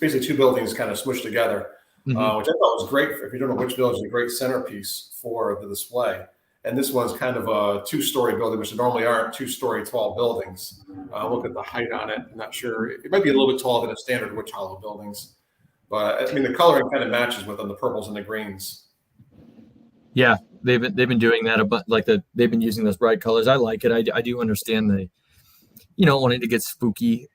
Speaker 2: basically two buildings kind of smushed together, which I thought was great. If you don't know which village, is a great centerpiece for the display. And this one's kind of a two-story building, which normally aren't two-story tall buildings. Look at the height on it. I'm not sure. It might be a little bit taller than a standard Witch Hollow buildings. But I mean, the coloring kind of matches with them, the purples and the greens.
Speaker 1: Yeah, they've been doing that, but they've been using those bright colors. I like it. I do understand wanting to get spooky.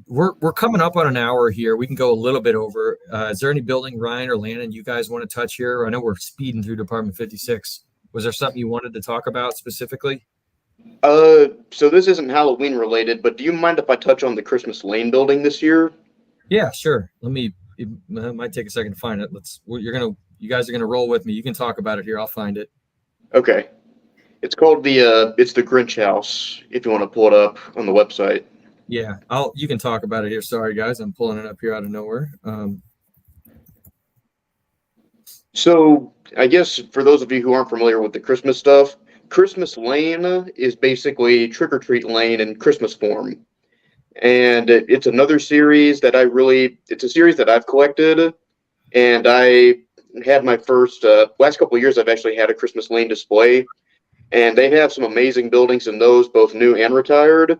Speaker 1: We're coming up on an hour here. We can go a little bit over. Is there any building, Ryan or Landon, you guys want to touch here? I know we're speeding through Department 56. Was there something you wanted to talk about specifically?
Speaker 3: So this isn't Halloween related, but do you mind if I touch on the Christmas Lane building this year?
Speaker 1: Yeah, sure. It might take a second to find it. You guys are gonna roll with me. You can talk about it here. I'll find it.
Speaker 3: Okay. It's called it's the Grinch House, if you want to pull it up on the website.
Speaker 1: Yeah, you can talk about it here. Sorry guys, I'm pulling it up here out of nowhere.
Speaker 3: So I guess for those of you who aren't familiar with the Christmas stuff, Christmas Lane is basically Trick or Treat Lane in Christmas form. And it's another series that it's a series that I've collected. and I had my first last couple of years. I've actually had a Christmas lane display, and they have some amazing buildings in those, both new and retired.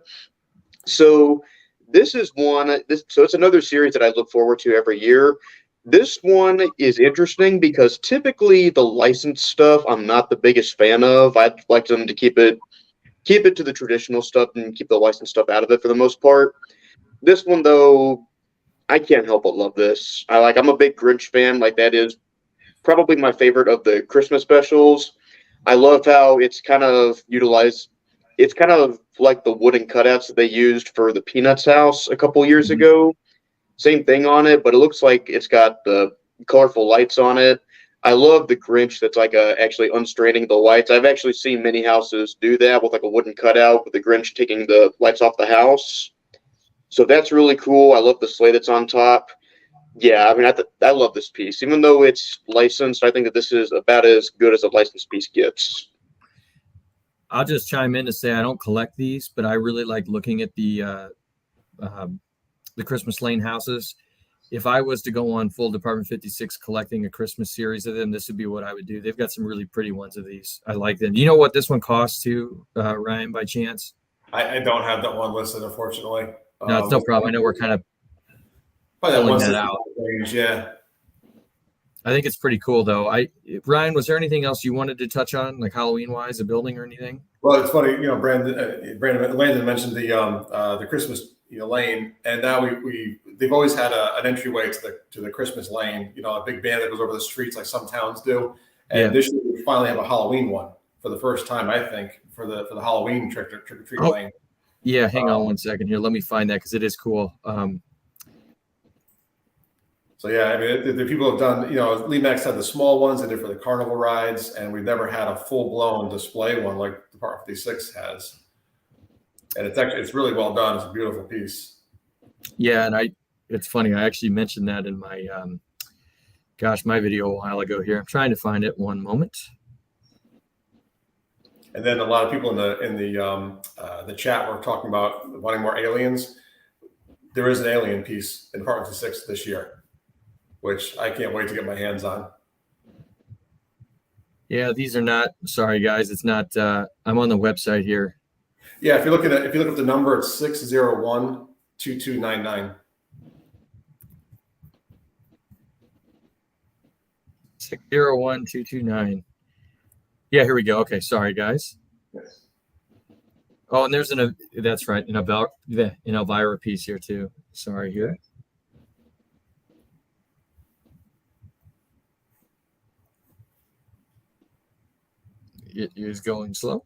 Speaker 3: So this is one. So it's another series that I look forward to every year. This one is interesting because typically the licensed stuff I'm not the biggest fan of. I'd like them to keep it to the traditional stuff and keep the licensed stuff out of it for the most part. This one though, I can't help but love this. I'm a big Grinch fan. Like that is probably my favorite of the Christmas specials. I love how it's kind of utilized. It's kind of like the wooden cutouts that they used for the Peanuts house a couple years ago. Same thing on it, but it looks like it's got the colorful lights on it. I love the Grinch that's like actually unstraining the lights. I've actually seen many houses do that with like a wooden cutout with the Grinch taking the lights off the house. So that's really cool. I love the sleigh that's on top. Yeah, I mean, I love this piece. Even though it's licensed, I think that this is about as good as a licensed piece gets.
Speaker 1: I'll just chime in to say I don't collect these, but I really like looking at the Christmas Lane houses. If I was to go on full Department 56 collecting a Christmas series of them, this would be what I would do. They've got some really pretty ones of these. I like them. You know what this one costs too, Ryan, by chance?
Speaker 2: I don't have that one listed, unfortunately.
Speaker 1: No, it's no problem. I know we're kind of
Speaker 2: Probably
Speaker 1: pulling
Speaker 2: that
Speaker 1: that out.
Speaker 2: range, yeah.
Speaker 1: I think it's pretty cool though. Ryan, was there anything else you wanted to touch on, like Halloween wise, a building or anything?
Speaker 2: Well, it's funny, Brandon Landon mentioned the Christmas lane, and now they've always had an entryway to the Christmas lane. A big band that goes over the streets like some towns do. And this year we finally have a Halloween one for the first time, I think, for the Halloween trick or treat lane.
Speaker 1: Yeah, hang on one second here. Let me find that because it is cool.
Speaker 2: So yeah, I mean, the people have done. Lemax had the small ones they did for the Carnival rides, and we've never had a full blown display one like the Part 56 has. And it's really well done. It's a beautiful piece.
Speaker 1: Yeah, and it's funny. I actually mentioned that in my my video a while ago here. I'm trying to find it. One moment.
Speaker 2: And then a lot of people in the chat were talking about wanting more aliens. There is an alien piece in Part 56 this year, which I can't wait to get my hands on.
Speaker 1: Yeah, these are not. Sorry, guys, it's not. I'm on the website here.
Speaker 2: Yeah, if you look at the number, it's 601-2299.
Speaker 1: 601-229. Yeah, here we go. Okay, sorry, guys.
Speaker 2: Yes.
Speaker 1: Oh, and there's that's right, an Elvira piece here too. Sorry here. It is going slow.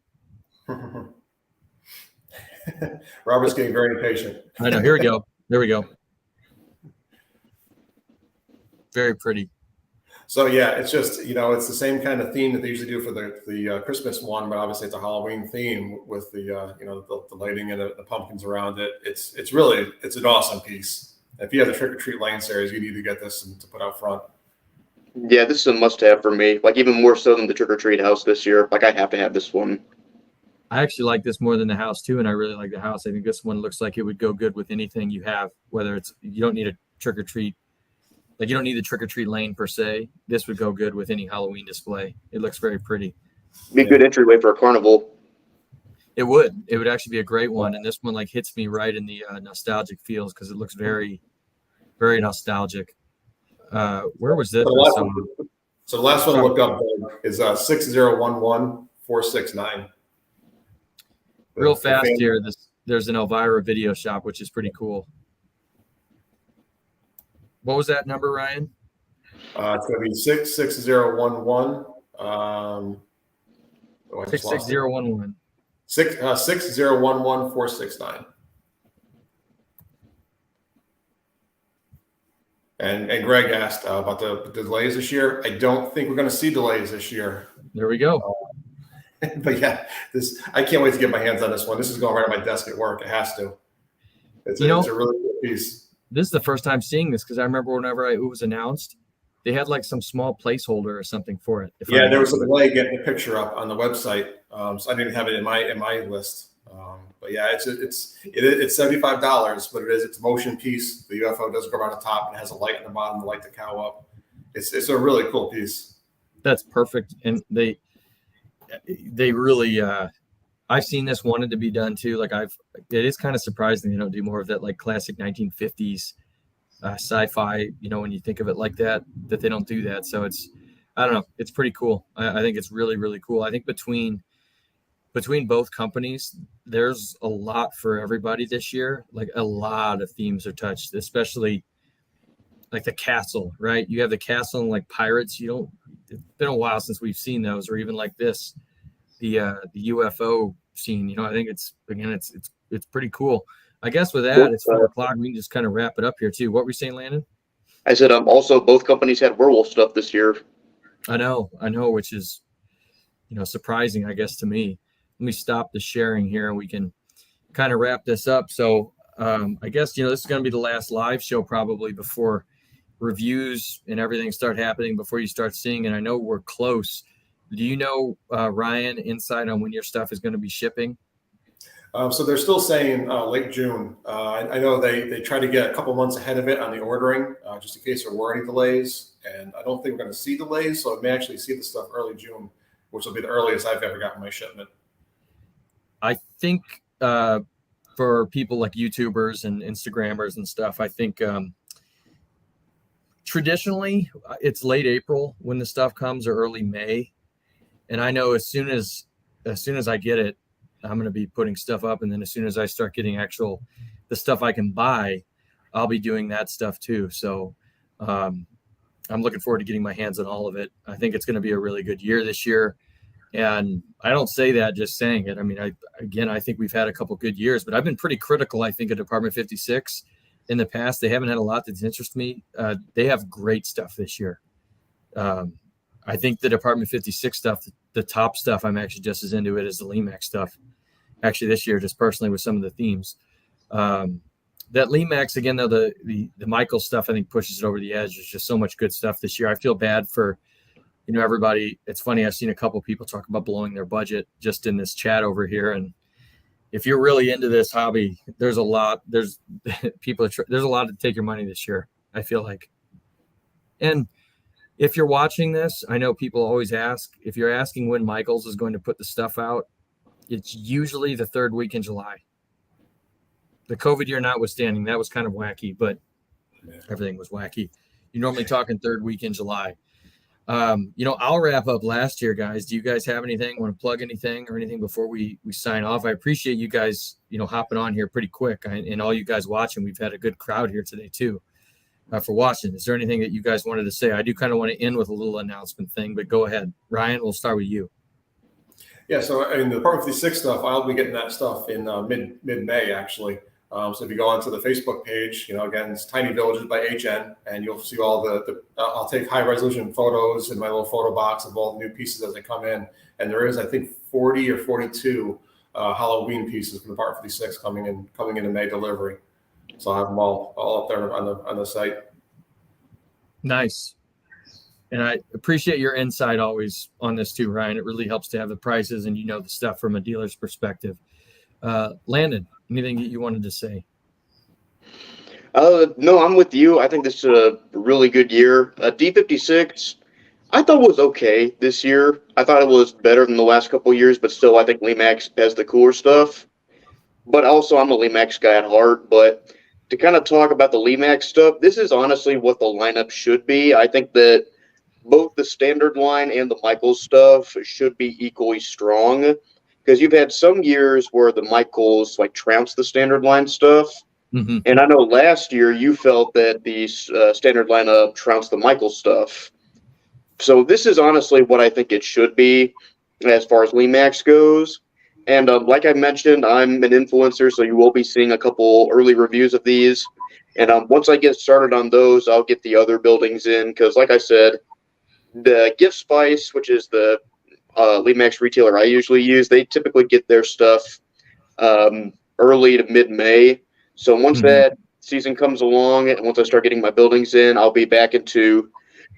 Speaker 2: Robert's getting very impatient.
Speaker 1: I know. Here we go. There we go. Very pretty.
Speaker 2: So yeah, it's just it's the same kind of theme that they usually do for the Christmas one, but obviously it's a Halloween theme with the lighting and the pumpkins around it. It's an awesome piece. If you have the Trick or Treat Lane series, you need to get this and to put out front.
Speaker 3: Yeah, this is a must-have for me. Like even more so than the Trick or Treat house this year. Like I have to have this one.
Speaker 1: I actually like this more than the house too, and I really like the house. I think this one looks like it would go good with anything you have. Whether you don't need a trick or treat. Like you don't need the Trick or Treat Lane per se. This would go good with any Halloween display. It looks very pretty.
Speaker 3: Be a good entryway for a carnival.
Speaker 1: It would. It would actually be a great one. And this one like hits me right in the nostalgic feels because it looks very, very nostalgic. Where was this?
Speaker 2: So the last one to look up is 6011469.
Speaker 1: Real fast here. There's an Elvira video shop, which is pretty cool. What was that number, Ryan?
Speaker 2: It's going to be 66011.
Speaker 1: 66011.
Speaker 2: 6011469. And Greg asked about the delays this year. I don't think we're going to see delays this year.
Speaker 1: There we go.
Speaker 2: But yeah, I can't wait to get my hands on this one. This is going right on my desk at work. It has to. It's a really good piece.
Speaker 1: This is the first time seeing this because I remember whenever it was announced, they had like some small placeholder or something for it.
Speaker 2: Yeah, there was a delay getting the picture up on the website, so I didn't have it in my list. But yeah, it's $75, but it's a motion piece. The UFO does go around the top and has a light on the bottom to light the cow up. It's a really cool piece.
Speaker 1: That's perfect. And they really, I've seen this wanted to be done too. Like it is kind of surprising they don't do more of that, like classic 1950s sci-fi, when you think of it like that they don't do that. So I don't know, it's pretty cool. I think it's really, really cool. I think between both companies, there's a lot for everybody this year. Like a lot of themes are touched, especially like the castle, right? You have the castle and like pirates. It's been a while since we've seen those, or even like this, the UFO scene. I think it's pretty cool. I guess with that, it's 4:00. We can just kind of wrap it up here too. What were you saying, Landon?
Speaker 3: I said also both companies had werewolf stuff this year.
Speaker 1: I know, which is surprising, I guess, to me. Let me stop the sharing here and we can kind of wrap this up. So I guess this is going to be the last live show probably before reviews and everything start happening, before you start seeing. And I know we're close. Do you know, Ryan, insight on when your stuff is going to be shipping?
Speaker 2: So they're still saying late June. I know they try to get a couple months ahead of it on the ordering, just in case there were any delays. And I don't think we're going to see delays. So I may actually see the stuff early June, which will be the earliest I've ever gotten my shipment.
Speaker 1: I think for people like YouTubers and Instagrammers and stuff, I think traditionally it's late April when the stuff comes, or early May. And I know as soon as I get it, I'm going to be putting stuff up. And then as soon as I start getting the stuff I can buy, I'll be doing that stuff too. So I'm looking forward to getting my hands on all of it. I think it's going to be a really good year this year. And I don't say that just saying it. I mean, I think we've had a couple good years, but I've been pretty critical, I think, of Department 56 in the past. They haven't had a lot that's interested me. They have great stuff this year. I think the Department 56 stuff, the top stuff, I'm actually just as into it as the Lemax stuff. Actually, this year, just personally with some of the themes. That Lemax, again, though, the Michael stuff, I think pushes it over the edge. There's just so much good stuff this year. I feel bad for everybody. It's funny. I've seen a couple people talk about blowing their budget just in this chat over here. And if you're really into this hobby, there's a lot to take your money this year, I feel like. And if you're watching this, I know people always ask, if you're asking when Michaels is going to put the stuff out, it's usually the third week in July. The COVID year notwithstanding, that was kind of wacky, but everything was wacky. You're normally talking third week in July. I'll wrap up last year, guys. Do you guys have anything? Want to plug anything or anything before we sign off? I appreciate you guys, hopping on here pretty quick, and all you guys watching. We've had a good crowd here today too, for watching. Is there anything that you guys wanted to say? I do kind of want to end with a little announcement thing, but go ahead, Ryan. We'll start with you.
Speaker 2: Yeah. So in the Department 56 stuff, I'll be getting that stuff in mid-May actually. So if you go onto the Facebook page, again, it's Tiny Villages by HN, and you'll see all I'll take high resolution photos in my little photo box of all the new pieces as they come in. And there is, I think, 40 or 42 Halloween pieces from the Part 56 coming into May delivery. So I'll have them all up there on the site. Nice.
Speaker 1: And I appreciate your insight always on this too, Ryan. It really helps to have the prices and the stuff from a dealer's perspective. Landon, anything that you wanted to say?
Speaker 3: No, I'm with you. I think this is a really good year. D56, I thought was okay this year. I thought it was better than the last couple of years, but still, I think Lemax has the cooler stuff. But also, I'm a Lemax guy at heart. But to kind of talk about the Lemax stuff, this is honestly what the lineup should be. I think that both the standard line and the Michaels stuff should be equally strong. Because you've had some years where the Michaels trounced the standard line stuff. Mm-hmm. And I know last year you felt that the standard lineup trounced the Michaels stuff. So this is honestly what I think it should be as far as Lemax goes. And like I mentioned, I'm an influencer, so you will be seeing a couple early reviews of these. And once I get started on those, I'll get the other buildings in. Because like I said, the Gift Spice, which is the Lemax retailer I usually use, they typically get their stuff early to mid-May. So once that season comes along and once I start getting my buildings in, I'll be back into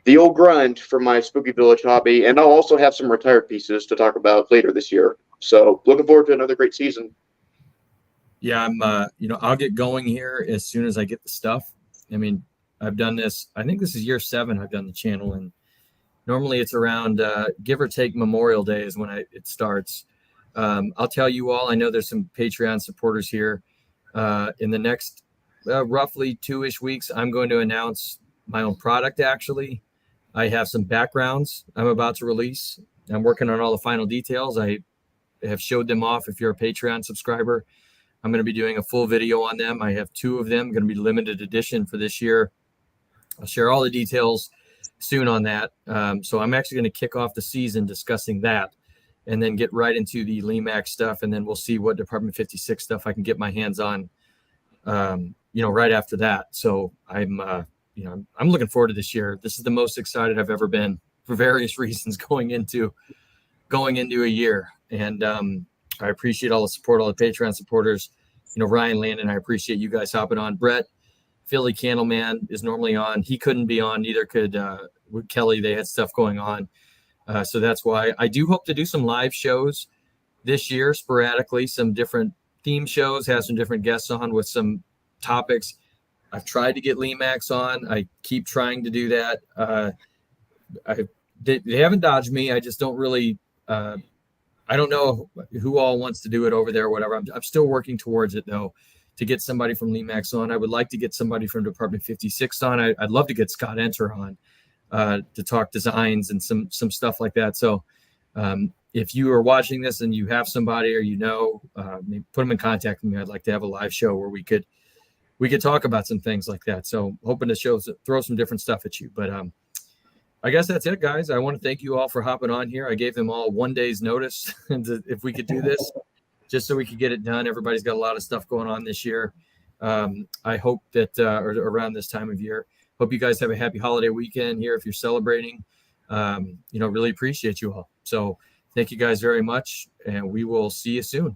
Speaker 3: the old grind for my Spooky Village hobby. And I'll also have some retired pieces to talk about later this year. So looking forward to another great season.
Speaker 1: Yeah, I'm I'll get going here as soon as I get the stuff. I mean, I've done this. I think this is year 7 I've done the channel, and normally it's around give or take Memorial Day is when it starts. I'll tell you all, I know there's some Patreon supporters here. In the next roughly 2-ish weeks, I'm going to announce my own product. Actually, I have some backgrounds I'm about to release. I'm working on all the final details. I have showed them off. If you're a Patreon subscriber, I'm going to be doing a full video on them. I have 2 of them, going to be limited edition for this year. I'll share all the details soon on that. So I'm actually going to kick off the season discussing that, and then get right into the Lemax stuff. And then we'll see what Department 56 stuff I can get my hands on, right after that. So I'm looking forward to this year. This is the most excited I've ever been for various reasons going into a year. And I appreciate all the support, all the Patreon supporters. Ryan, Landon, I appreciate you guys hopping on. Brett, Philly Candleman is normally on. He couldn't be on, neither could Kelly. They had stuff going on. So that's why I do hope to do some live shows this year, sporadically, some different theme shows, have some different guests on with some topics. I've tried to get Lemax on. I keep trying to do that. They haven't dodged me. I just don't really, I don't know who all wants to do it over there or whatever. I'm still working towards it, though, to get somebody from Lemax on. I would like to get somebody from Department 56 on. I'd love to get Scott Enter on to talk designs and some stuff like that. So if you are watching this and you have somebody, or put them in contact with me. I'd like to have a live show where we could talk about some things like that. So hoping to throw some different stuff at you. But I guess that's it, guys. I want to thank you all for hopping on here. I gave them all 1 day's notice if we could do this, just so we could get it done. Everybody's got a lot of stuff going on this year. I hope that or around this time of year, hope you guys have a happy holiday weekend here if you're celebrating. Really appreciate you all. So thank you guys very much, and we will see you soon.